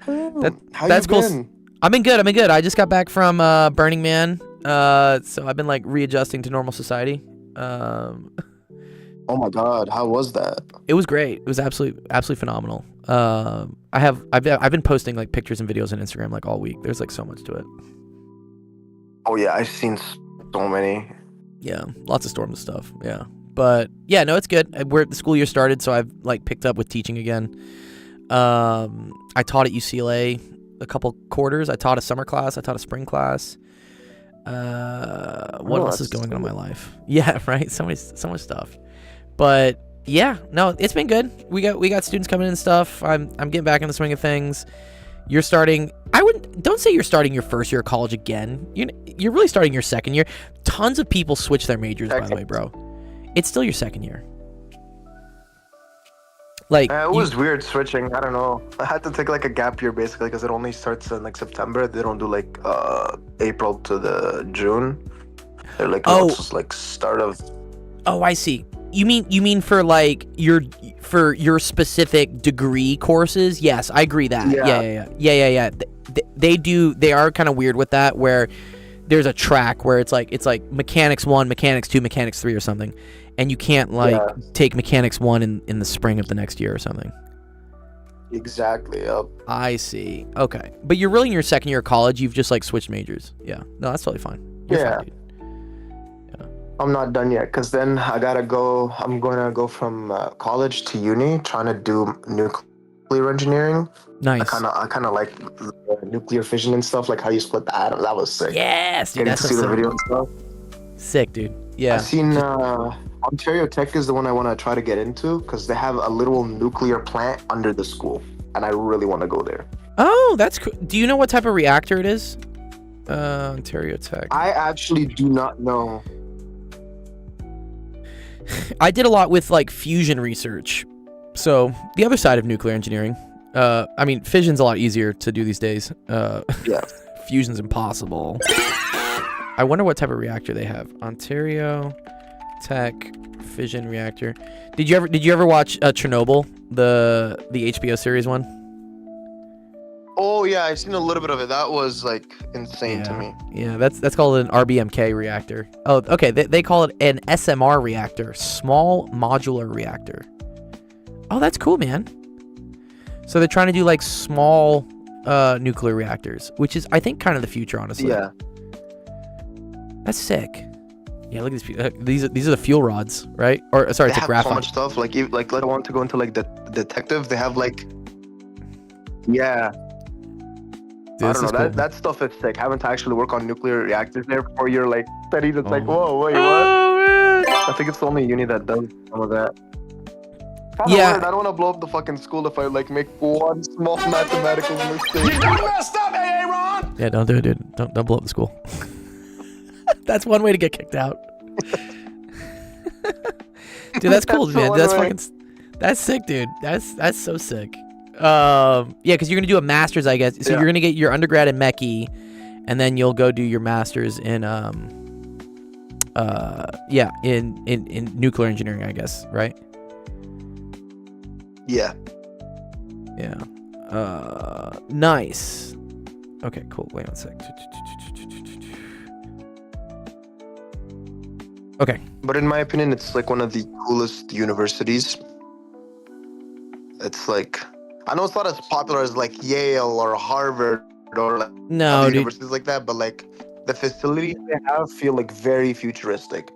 how that's you cool. been? I've been good. I just got back from Burning Man. So I've been like readjusting to normal society. Oh my God, how was that? It was great. It was absolutely phenomenal. I've been posting like pictures and videos on Instagram like all week. There's like so much to it. Oh yeah, I've seen so many. Yeah, lots of Storm stuff. Yeah, but yeah, no, it's good. The school year started, so I've like picked up with teaching again. I taught at UCLA a couple quarters. I taught a summer class. I taught a spring class. What else is going on in my life? Yeah, right. So much stuff. But yeah, no, it's been good. We got students coming in and stuff. I'm getting back in the swing of things. You're starting. Don't say you're starting your first year of college again. You're really starting your second year. Tons of people switch their majors, by the way, bro. It's still your second year. Like It was weird switching. I don't know. I had to take like a gap year basically because it only starts in like September. They don't do like April to the June. They're like just like start of. Oh, I see. You mean for like your specific degree courses? Yes, I agree that. Yeah. They are kind of weird with that, where there's a track where it's like mechanics 1, mechanics 2, mechanics 3 or something, and you can't take mechanics 1 in the spring of the next year or something. Exactly. Yep. I see. Okay, but you're really in your second year of college. You've just like switched majors. Yeah. No, that's totally fine. You're fine, dude. I'm not done yet because then I'm gonna go from college to uni, trying to do nuclear engineering. Nice. I kind of like nuclear fission and stuff, like how you split the atom. That was sick. Yes, dude. Getting That's to see so the sick. video and stuff. Sick, dude. Yeah. I've seen Ontario Tech is the one I want to try to get into because they have a literal nuclear plant under the school, and I really want to go there. Oh, that's cool. Do you know what type of reactor it is? Ontario Tech. I actually do not know. I did a lot with like fusion research. So the other side of nuclear engineering. I mean, fission's a lot easier to do these days. Yeah. Fusion's impossible. I wonder what type of reactor they have. Ontario Tech fission reactor. Did you ever watch Chernobyl, the HBO series one? Oh yeah, I've seen a little bit of it. That was like insane to me. Yeah, that's called an RBMK reactor. Oh, okay. They call it an SMR reactor, small modular reactor. Oh, that's cool, man. So they're trying to do like small nuclear reactors, which is I think kind of the future, honestly. Yeah. That's sick. Yeah, look at these. These are the fuel rods, right? Or sorry, it's a graphite. So much stuff. Like I want to go into like the detective. They have like, yeah. Dude, I don't know. That stuff is sick. Having to actually work on nuclear reactors there for your like studies. It's like, whoa, wait, what? Man. I think it's the only uni that does some of that. Yeah. Weird. I don't want to blow up the fucking school if I like make one small mathematical mistake. You done messed up, Aaron! Yeah, don't do it, dude. Don't blow up the school. That's one way to get kicked out. Dude, that's cool, man. That's sick, dude. That's so sick. Yeah, because you're gonna do a master's, I guess. So you're gonna get your undergrad in Mechie, and then you'll go do your master's in in nuclear engineering, I guess, right? Yeah. Yeah. Nice. Okay, cool. Wait one sec. Okay. But in my opinion, it's like one of the coolest universities. It's like, I know it's not as popular as like Yale or Harvard or like other universities like that, but like the facilities they have feel like very futuristic.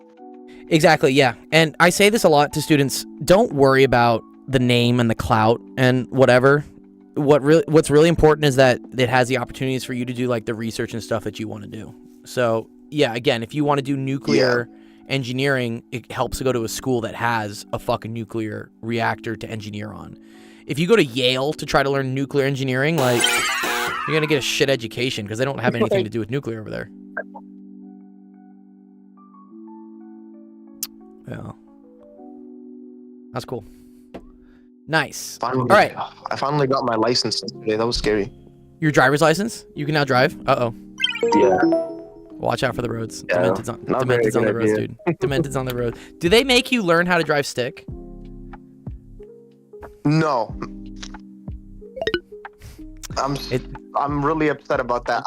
Exactly, yeah. And I say this a lot to students. Don't worry about the name and the clout and whatever. What's really important is that it has the opportunities for you to do like the research and stuff that you want to do. So yeah, again, if you want to do nuclear engineering, it helps to go to a school that has a fucking nuclear reactor to engineer on. If you go to Yale to try to learn nuclear engineering, like you're gonna get a shit education because they don't have anything to do with nuclear over there. Yeah, that's cool. Nice. All right. I finally got my license today. That was scary. Your driver's license? You can now drive? Uh-oh. Yeah. Watch out for the roads. Yeah, Demented's on the roads, dude. Demented's on the road. Do they make you learn how to drive stick? No. I'm really upset about that.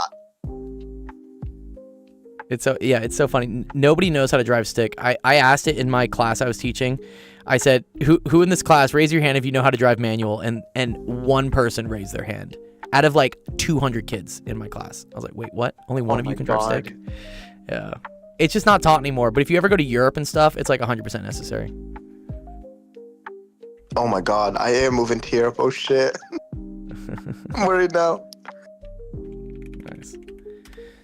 It's so funny. Nobody knows how to drive stick. I asked it in my class I was teaching. I said, who in this class, raise your hand if you know how to drive manual, and one person raised their hand. Out of like 200 kids in my class. I was like, wait, what? Only one of you can drive stick? Yeah. It's just not taught anymore. But if you ever go to Europe and stuff, it's like 100% necessary. Oh my god, I am moving to Europe. Oh shit. I'm worried now. Nice.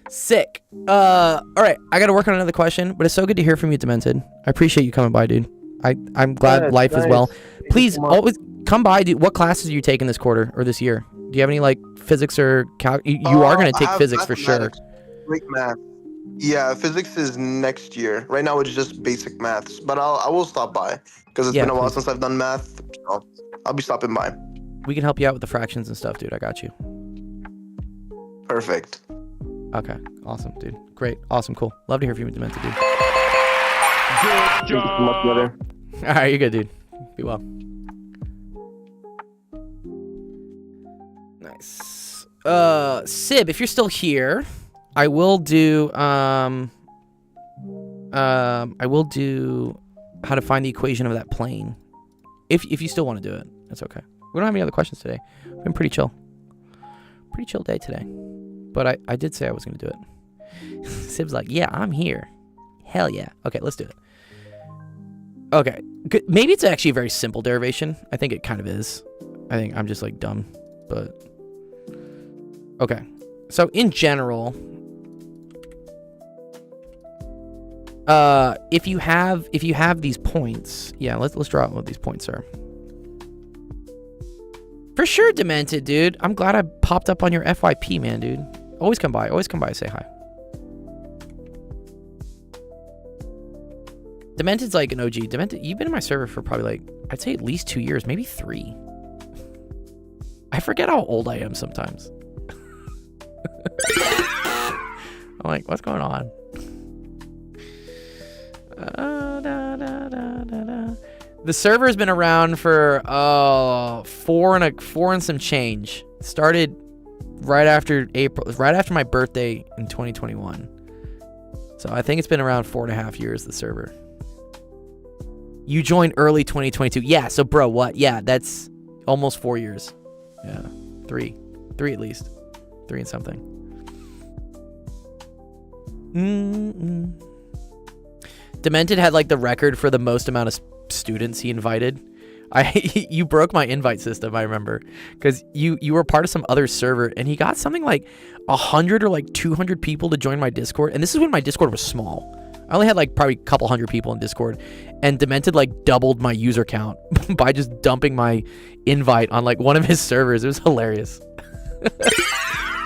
Sick. All right, I gotta work on another question, but it's so good to hear from you, Demented. I appreciate you coming by, dude. I'm glad life is well. Please always come by, dude. What classes are you taking this quarter or this year? Do you have any like physics or you are gonna take physics for sure? Great math. Yeah, physics is next year. Right now it's just basic maths, but I will stop by because it's been a while since I've done math. So I'll be stopping by. We can help you out with the fractions and stuff, dude. I got you. Perfect. Okay, awesome, dude. Great, awesome, cool. Love to hear from you, Demented, dude. Good job. All right, you're good, dude. Be well. Nice. Sib, if you're still here, I will do how to find the equation of that plane. If you still want to do it, that's okay. We don't have any other questions today. We've been pretty chill. Pretty chill day today. But I did say I was going to do it. Sib's like, yeah, I'm here. Hell yeah. Okay, let's do it. Okay. Good. Maybe it's actually a very simple derivation. I think it kind of is. I think I'm just like dumb. But okay. So in general, if you have these points, yeah, let's draw out what these points are. For sure, Demented, dude. I'm glad I popped up on your FYP, man, dude. Always come by. Always come by. Say hi. Demented's like an OG. Demented, you've been in my server for probably like, I'd say at least 2 years, maybe 3. I forget how old I am sometimes. I'm like, what's going on? The server has been around for 4 and some change. Started right after my birthday in 2021. So I think it's been around 4.5 years, the server. You joined early 2022. Yeah, so bro, what? Yeah, that's almost 4 years. Yeah, 3 at least. 3 and something. Demented had like the record for the most amount of students he invited. You broke my invite system, I remember, because you were part of some other server, and he got something like 100 or like 200 people to join my Discord, and this is when my Discord was small. I only had like probably a couple hundred people in Discord, and Demented like doubled my user count by just dumping my invite on like one of his servers. It was hilarious.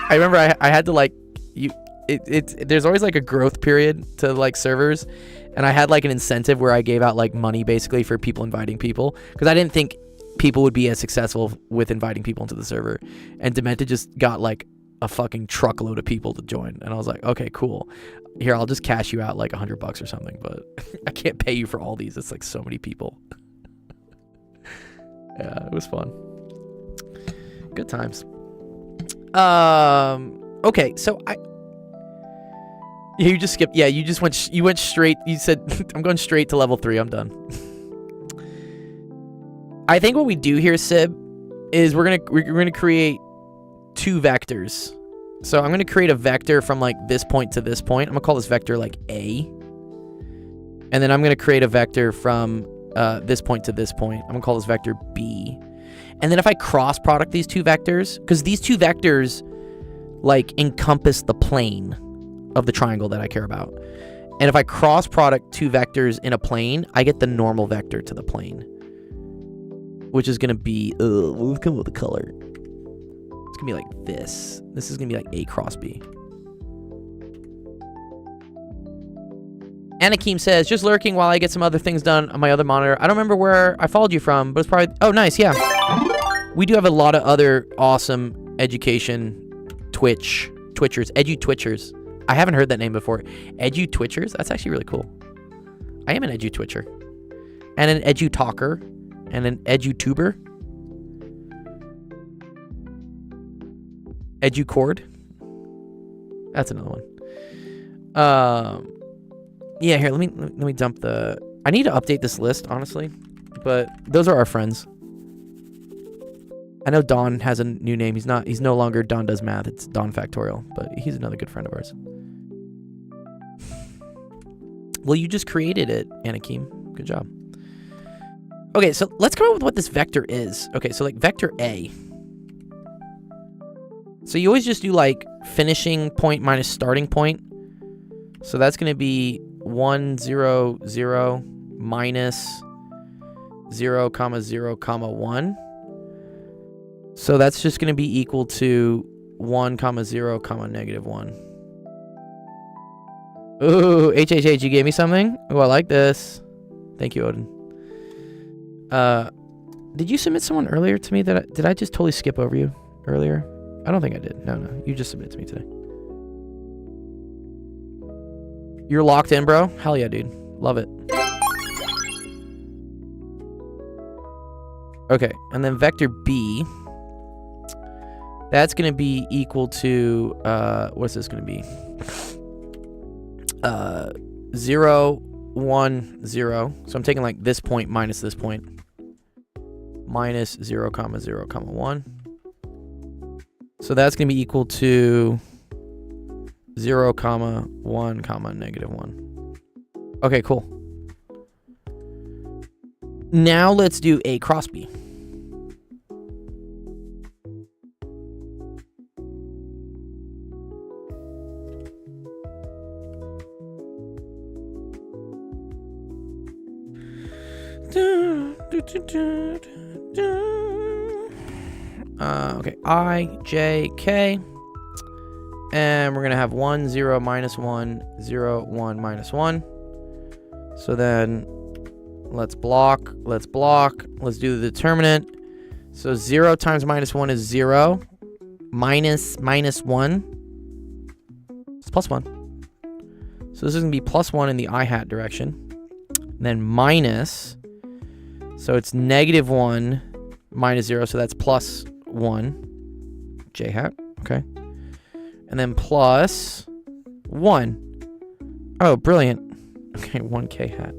I remember I had to like there's always like a growth period to like servers, and I had like an incentive where I gave out like money basically for people inviting people, because I didn't think people would be as successful with inviting people into the server, and Demented just got like a fucking truckload of people to join, and I was like, okay, cool, here, I'll just cash you out like $100 or something, but I can't pay you for all these. It's like so many people. Yeah, it was fun. Good times. Okay, so you just skipped. Yeah, you went straight. You said, I'm going straight to level 3. I'm done. I think what we do here, Sib, is we're gonna create 2 vectors. So I'm gonna create a vector from like this point to this point. I'm gonna call this vector like A. And then I'm gonna create a vector from this point to this point. I'm gonna call this vector B. And then if I cross product these 2 vectors, because these 2 vectors like encompass the plane of the triangle that I care about. And if I cross product 2 vectors in a plane, I get the normal vector to the plane, which is gonna be we'll come with the color. It's gonna be like this. This is gonna be like A cross B. Anakim says, just lurking while I get some other things done on my other monitor. I don't remember where I followed you from, but it's probably... Oh, nice, yeah. We do have a lot of other awesome education Twitchers. Edu-Twitchers. I haven't heard that name before. Edu-Twitchers? That's actually really cool. I am an Edu-Twitcher. And an Edu-Talker. And an Edu-Tuber. Edu-Cord. That's another one. Yeah, here, let me dump the... I need to update this list, honestly. But those are our friends. I know Don has a new name. He's no longer Don Does Math. It's Don Factorial. But he's another good friend of ours. Well, you just created it, Anakim. Good job. Okay, so let's come up with what this vector is. Okay, so like vector A. So you always just do like finishing point minus starting point. So that's going to be 1, 0, 0 minus 0, 0, 1. So that's just going to be equal to 1, 0, -1. Ooh, HHH, you gave me something? Oh, I like this. Thank you, Odin. Did you submit someone earlier to me? Did I just totally skip over you earlier? I don't think I did. No, you just submitted to me today. You're locked in, bro? Hell yeah, dude. Love it. Okay, and then vector B, that's going to be equal to, what's this going to be? 0, 1, 0. So I'm taking like this point minus this point. Minus 0, 0, 1. So that's going to be equal to 0, 1, negative 1. Okay, cool. Now let's do A cross B. Okay, I, J, K. And we're going to have 1, 0, minus 1, 0, 1, minus 1. So then let's block. Let's do the determinant. So 0 times minus 1 is 0. Minus 1. It's plus 1. So this is going to be plus 1 in the I hat direction. And then minus. So it's negative 1 minus 0. So that's plus 1. J hat. Okay. And then plus 1. Oh, brilliant. Okay, 1 K hat.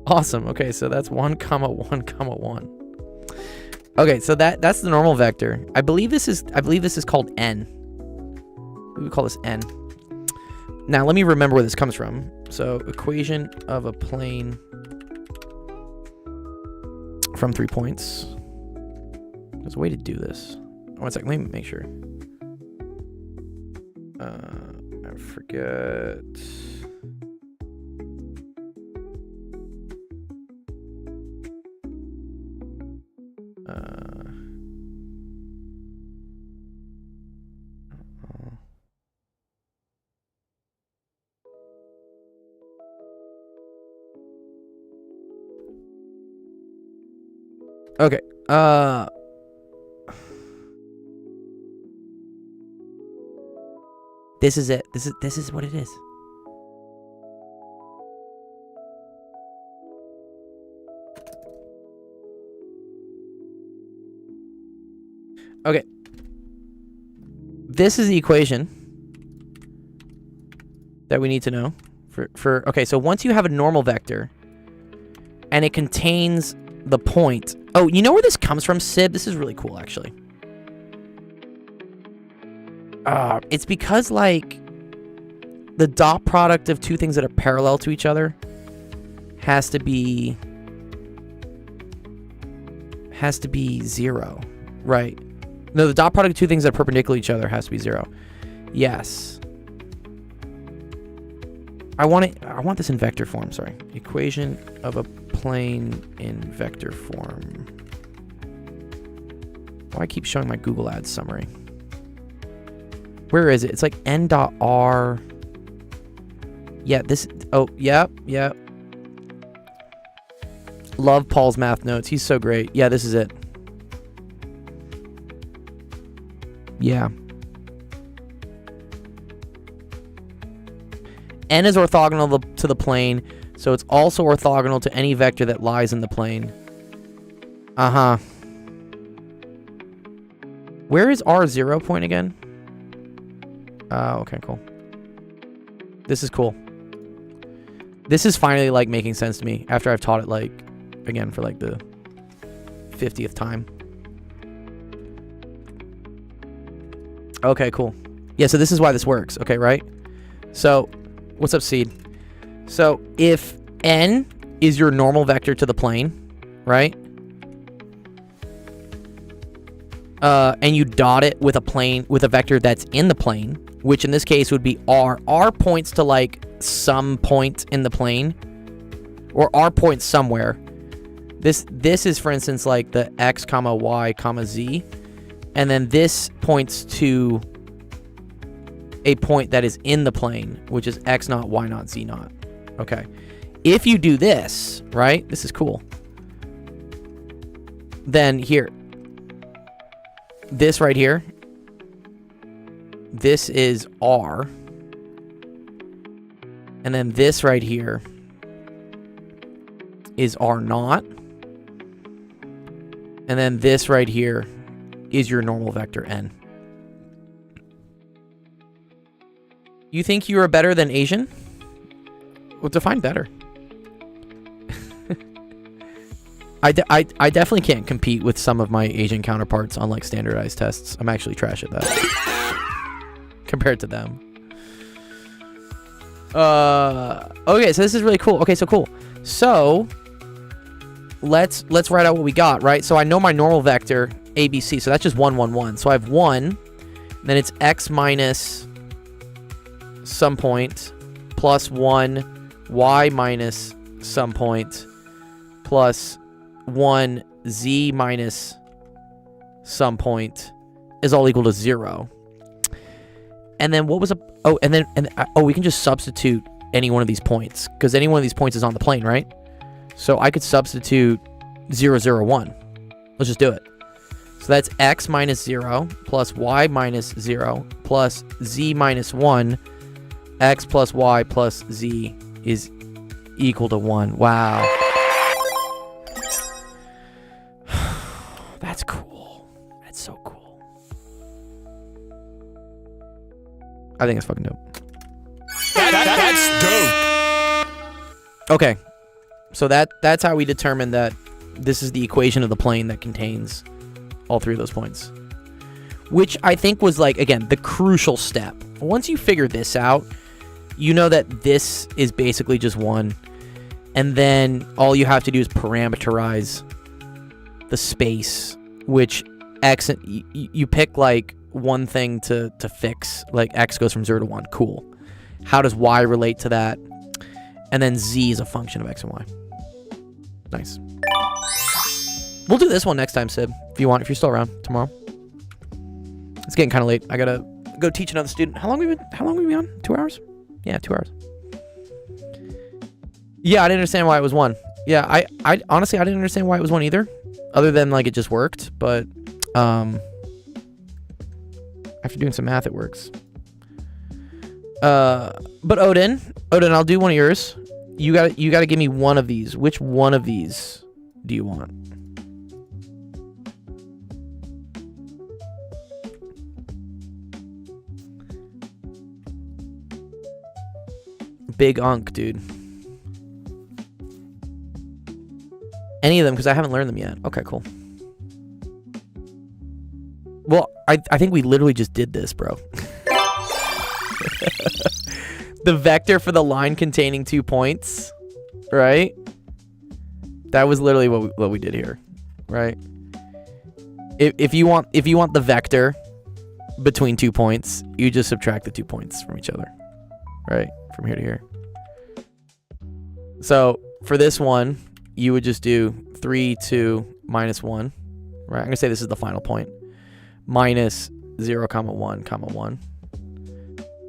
Awesome. Okay, so that's 1, 1, 1. Okay, so that's the normal vector. I believe this is called n. We would call this n. Now let me remember where this comes from. So equation of a plane from 3 points. There's a way to do this. One second, let me make sure. I forget. Okay. This is it. This is what it is. Okay. This is the equation that we need to know for okay, so once you have a normal vector and it contains the point. Oh, you know where this comes from, Sid? This is really cool, actually. It's because, like, the dot product of two things that are parallel to each other has to be 0, right? No, the dot product of two things that are perpendicular to each other has to be 0. Yes. I want this in vector form, sorry. Equation of a plane in vector form. Why I keep showing my Google Ads summary? Where is it? It's like n dot r. Yeah, this. Oh, yep. Love Paul's math notes. He's so great. Yeah, this is it. Yeah. N is orthogonal to the plane, so it's also orthogonal to any vector that lies in the plane. Uh-huh. Where is our 0 point again? Okay, cool. This is cool. This is finally, like, making sense to me after I've taught it, like, again, for, like, the 50th time. Okay, cool. Yeah, so this is why this works. Okay, right? So, what's up, Seed? So, if n is your normal vector to the plane, right? And you dot it with a vector that's in the plane, which in this case would be r. R points to, like, some point in the plane, or r points somewhere. This is, for instance, like the x, y, z, and then this points to a point that is in the plane, which is x naught, y naught, z naught. Okay. If you do this, right? This is cool. Then here, this right here, this is r. And then this right here is r naught. And then this right here is your normal vector n. You think you are better than Asian? Well, define better. I definitely can't compete with some of my Asian counterparts on like standardized tests. I'm actually trash at that compared to them. Okay, so this is really cool. Okay, so cool. So let's write out what we got, right? So I know my normal vector ABC, so that's just 1, 1, 1. So I have 1, then it's x minus some point plus 1 y minus some point plus 1 z minus some point is all equal to 0. And then what was we can just substitute any one of these points because any one of these points is on the plane, right? So I could substitute 0, 0, 1. Let's just do it. So that's x minus 0 plus y minus 0 plus z minus 1. X plus y plus z is equal to 1. Wow. That's cool. That's so cool. I think it's fucking dope. That's dope. Okay. So that's how we determine that this is the equation of the plane that contains all three of those points. Which I think was like, again, the crucial step. Once you figure this out, you know that this is basically just 1. And then all you have to do is parameterize the space, which x, you pick like one thing to fix, like x goes from 0 to 1. Cool. How does y relate to that? And then z is a function of x and y. Nice. We'll do this one next time, Sib, if you want, if you're still around tomorrow. It's getting kind of late. I gotta go teach another student. How long we been on? 2 hours? Yeah, 2 hours. Yeah, I didn't understand why it was 1. Yeah, I honestly I didn't understand why it was 1 either, other than like it just worked. But after doing some math, it works. But Odin, I'll do one of yours. You gotta give me one of these. Which one of these do you want? Big Unk, dude. Any of them, because I haven't learned them yet. Okay, cool. Well, I think we literally just did this, bro. The vector for the line containing 2 points, right? That was literally what we did here, right? If you want the vector between 2 points, you just subtract the 2 points from each other, right? From here to here. So for this one, you would just do 3, 2, minus 1, right? I'm gonna say this is the final point. Minus 0, 1, 1.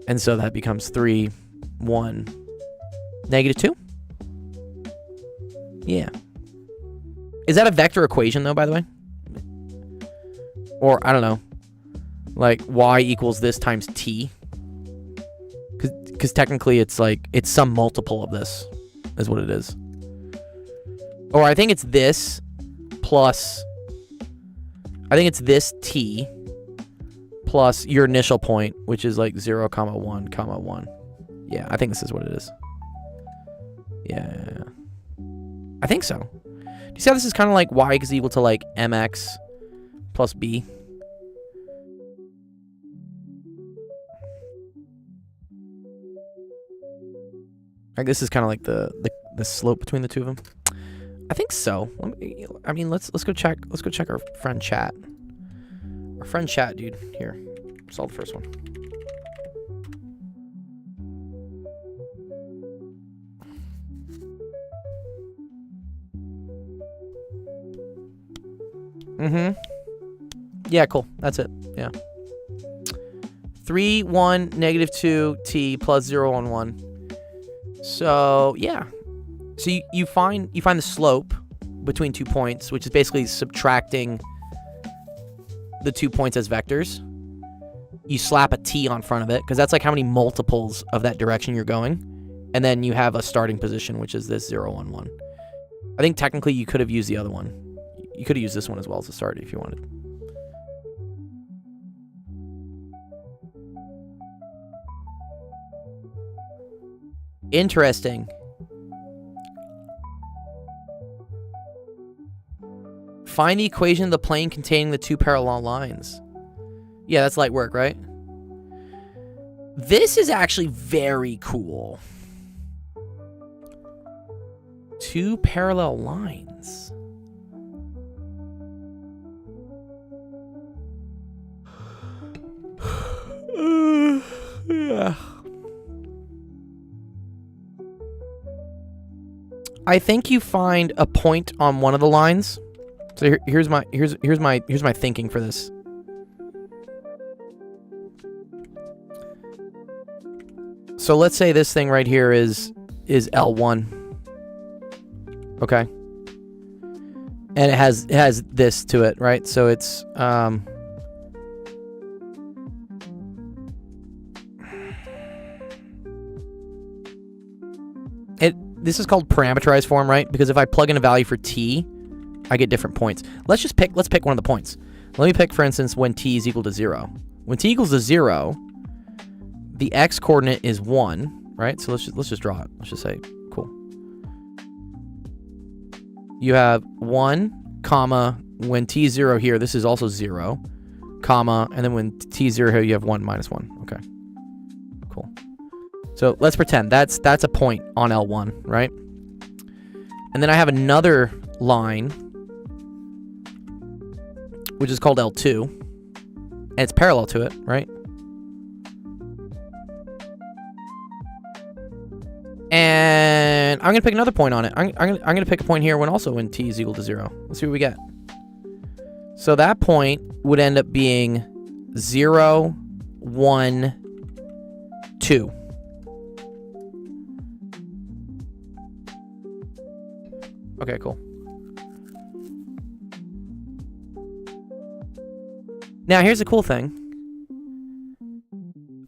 And so that becomes 3, 1, negative 2? Yeah. Is that a vector equation, though, by the way? Or, I don't know. Like, y equals this times t? Because technically it's like, it's some multiple of this, is what it is. Or I think it's this plus... I think it's this t plus your initial point, which is like 0, 1, 1. Yeah, I think this is what it is. Yeah. I think so. Do you see how this is kind of like y is equal to like mx plus b? Like this is kind of like the slope between the two of them. I think so. I mean, let's go check. Let's go check our friend chat. Our friend chat, dude. Here, solve the first one. Yeah, cool. That's it. Yeah. 3, 1, negative 2, t plus 0, 1, 1. So yeah. So you find the slope between 2 points, which is basically subtracting the 2 points as vectors. You slap a t on front of it, because that's like how many multiples of that direction you're going. And then you have a starting position, which is this 0, 1, 1. I think technically you could have used the other one. You could have used this one as well as a start if you wanted. Interesting. Find the equation of the plane containing the two parallel lines. Yeah, that's light work, right? This is actually very cool. Two parallel lines. Yeah. I think you find a point on one of the lines. So here's my thinking for this. So let's say this thing right here is L1. Okay. And it has this to it, right? So it's this is called parameterized form, right? Because if I plug in a value for t, I get different points. Let's pick one of the points. Let me pick, for instance, when t is equal to 0. When t equals to 0, the x coordinate is 1, right? So let's just draw it. Let's just say, cool. You have 1, comma, when t is 0 here, this is also 0, comma, and then when t is 0 here, you have 1 minus 1. Okay, cool. So let's pretend that's a point on L1, right? And then I have another line, which is called L2, and it's parallel to it, right? And I'm gonna pick another point on it. I'm gonna pick a point here when t is equal to 0. Let's see what we get. So that point would end up being 0, 1, 2. Okay, cool. Now, here's the cool thing.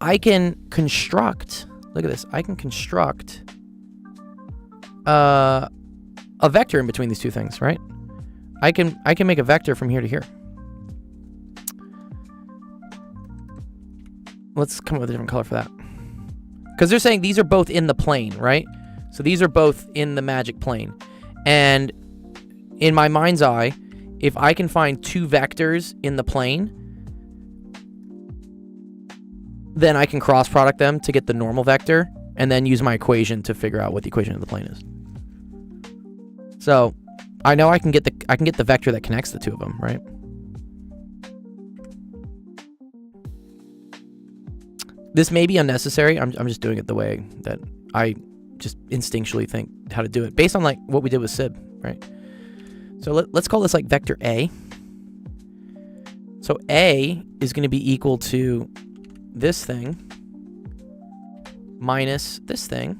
I can construct, look at this, I can construct a vector in between these two things, right? I can make a vector from here to here. Let's come up with a different color for that. Because they're saying these are both in the plane, right? So these are both in the magic plane. And in my mind's eye, if I can find two vectors in the plane, then I can cross product them to get the normal vector and then use my equation to figure out what the equation of the plane is. So I know I can get the vector that connects the two of them, right? This may be unnecessary. I'm just doing it the way that I just instinctually think how to do it based on like what we did with SIB, right? So let's call this like vector A. So A is going to be equal to this thing minus this thing.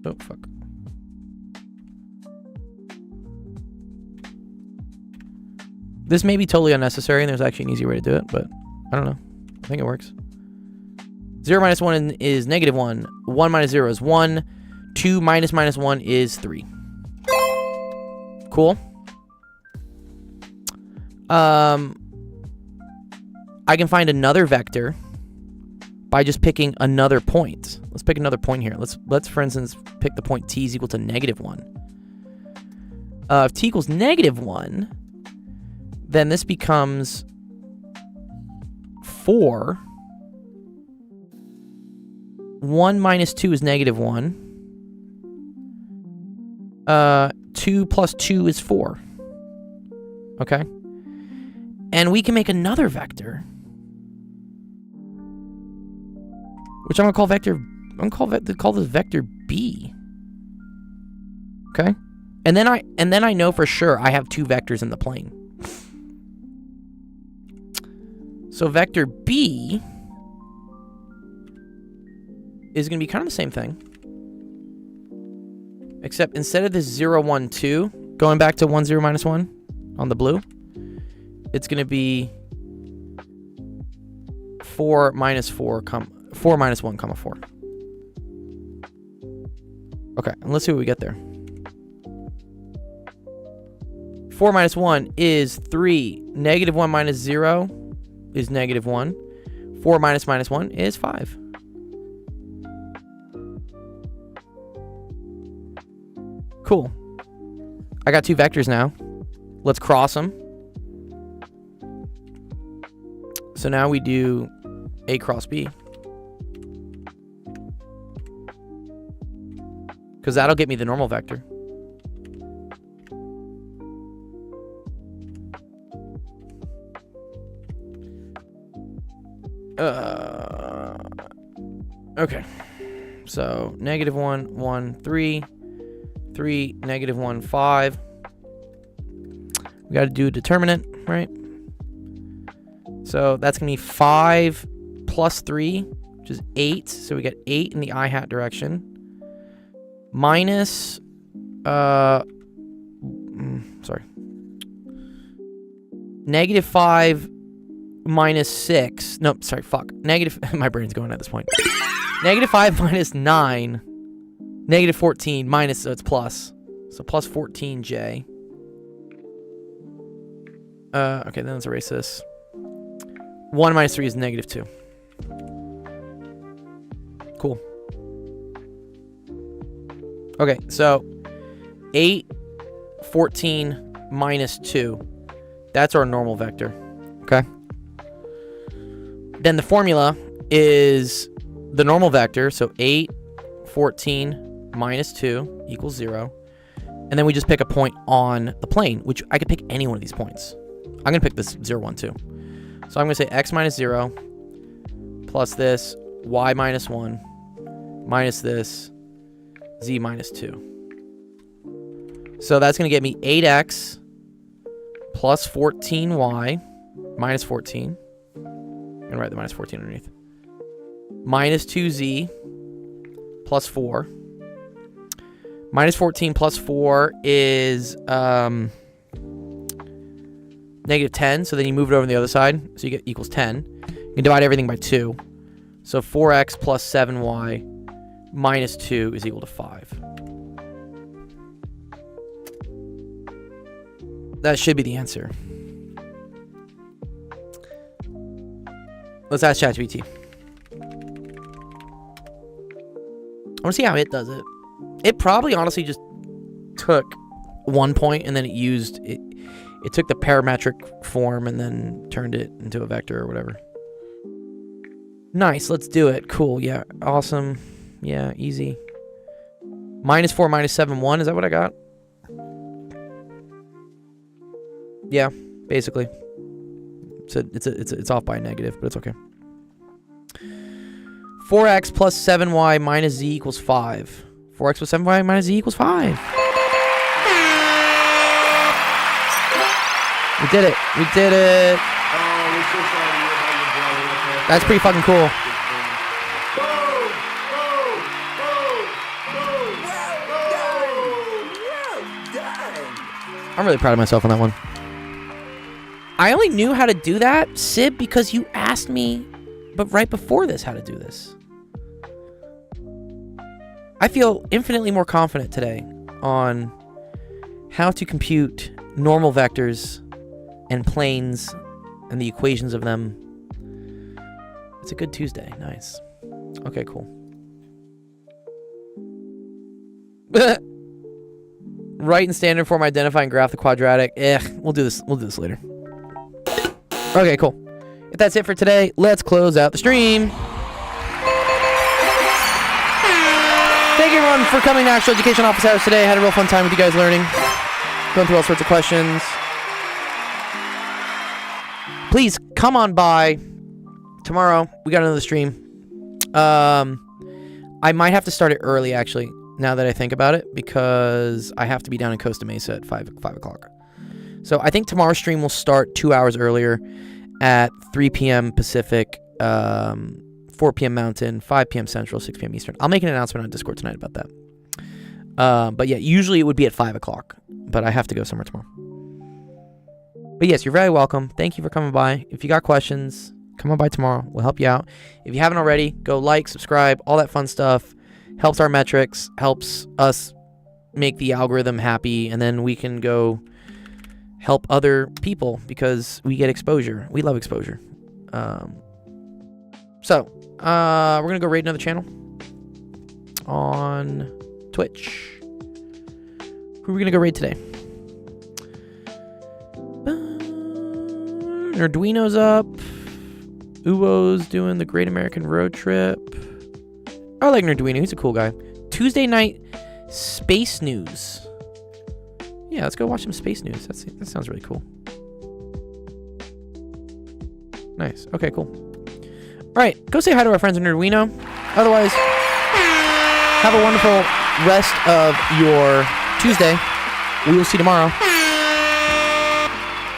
Oh, fuck. This may be totally unnecessary, and there's actually an easier way to do it, but I don't know. I think it works. 0 minus 1 is negative 1. 1 minus 0 is 1. 2 minus minus 1 is 3. Cool. I can find another vector by just picking another point. Let's pick another point here. Let's for instance pick the point t is equal to negative 1. If t equals negative 1, then this becomes 4. 1 minus 2 is negative 1. 2 plus 2 is 4. Okay? And we can make another vector, which I'm gonna call this vector B. Okay? And then I know for sure I have two vectors in the plane. So vector B is going to be kind of the same thing. Except instead of this 0, 1, 2, going back to 1, 0, minus 1 on the blue, it's going to be 4 minus 4, 4 minus 1, comma 4. Okay, and let's see what we get there. 4 minus 1 is 3. Negative 1 minus 0 is negative 1. 4 minus minus 1 is 5. Cool. I got 2 vectors now. Let's cross them. So now we do A cross B. Because that'll get me the normal vector. Okay. So negative 1, 1, 3. 3, negative 1, 5. We got to do a determinant, right? So that's going to be 5 plus 3, which is 8. So we get 8 in the I hat direction. Minus, negative 5 minus 6. No, sorry, fuck. Negative, my brain's going at this point. Negative 5 minus 9. Negative 14 minus, so it's plus. So plus 14J. Okay, then let's erase this. 1 minus 3 is negative 2. Cool. Okay, so 8, 14 minus 2. That's our normal vector. Okay? Then the formula is the normal vector, so 8, 14 minus 2 equals 0. And then we just pick a point on the plane, which I could pick any one of these points. I'm going to pick this 0, 1, 2. So I'm going to say x minus 0 plus this, y minus 1 minus this, z minus 2. So that's going to get me 8x plus 14y minus 14. I'm going to write the minus 14 underneath. Minus 2z plus 4. Minus 14 plus 4 is negative 10. So then you move it over on the other side. So you get equals 10. You can divide everything by 2. So 4x plus 7y minus 2 is equal to 5. That should be the answer. Let's ask ChatGPT. I want to see how it does it. It probably honestly just took 1 point and then it used it. It took the parametric form and then turned it into a vector or whatever. Nice, let's do it. Cool, yeah, awesome. Yeah, easy. Minus 4 minus 7, 1. Is that what I got? Yeah, basically. It's off by a negative, but it's okay. 4x plus 7y minus z equals 5. 4x plus 7y minus z equals 5. We did it. We did it. That's pretty fucking cool. I'm really proud of myself on that one. I only knew how to do that, Sib, because you asked me, but right before this, how to do this. I feel infinitely more confident today on how to compute normal vectors and planes and the equations of them. It's a good Tuesday. Nice. Okay, cool. Right and standard form identify and graph the quadratic. We'll do this later. Okay, cool. If that's it for today, let's close out the stream. Thank you everyone for coming to Actual Education Office Hours today. I had a real fun time with you guys learning. Going through all sorts of questions. Please come on by tomorrow. We got another stream. I might have to start it early actually, now that I think about it, because I have to be down in Costa Mesa at 5 o'clock. So I think tomorrow's stream will start 2 hours earlier at 3 p.m. Pacific, 4 p.m. Mountain, 5 p.m. Central, 6 p.m. Eastern. I'll make an announcement on Discord tonight about that. But yeah, usually it would be at 5 o'clock, but I have to go somewhere tomorrow. But yes, you're very welcome. Thank you for coming by. If you got questions, come on by tomorrow. We'll help you out. If you haven't already, go like, subscribe, all that fun stuff. Helps our metrics, helps us make the algorithm happy, and then we can go help other people because we get exposure. We love exposure. So we're gonna go raid another channel on Twitch. Who are we gonna go raid today? Arduino's up. Uwo's doing the Great American Road Trip. I like Arduino. He's a cool guy. Tuesday night space news. Yeah, let's go watch some space news. That sounds really cool. Nice. Okay, cool. All right, go say hi to our friends in Arduino. Otherwise, have a wonderful rest of your Tuesday. We will see you tomorrow.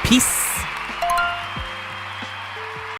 Peace.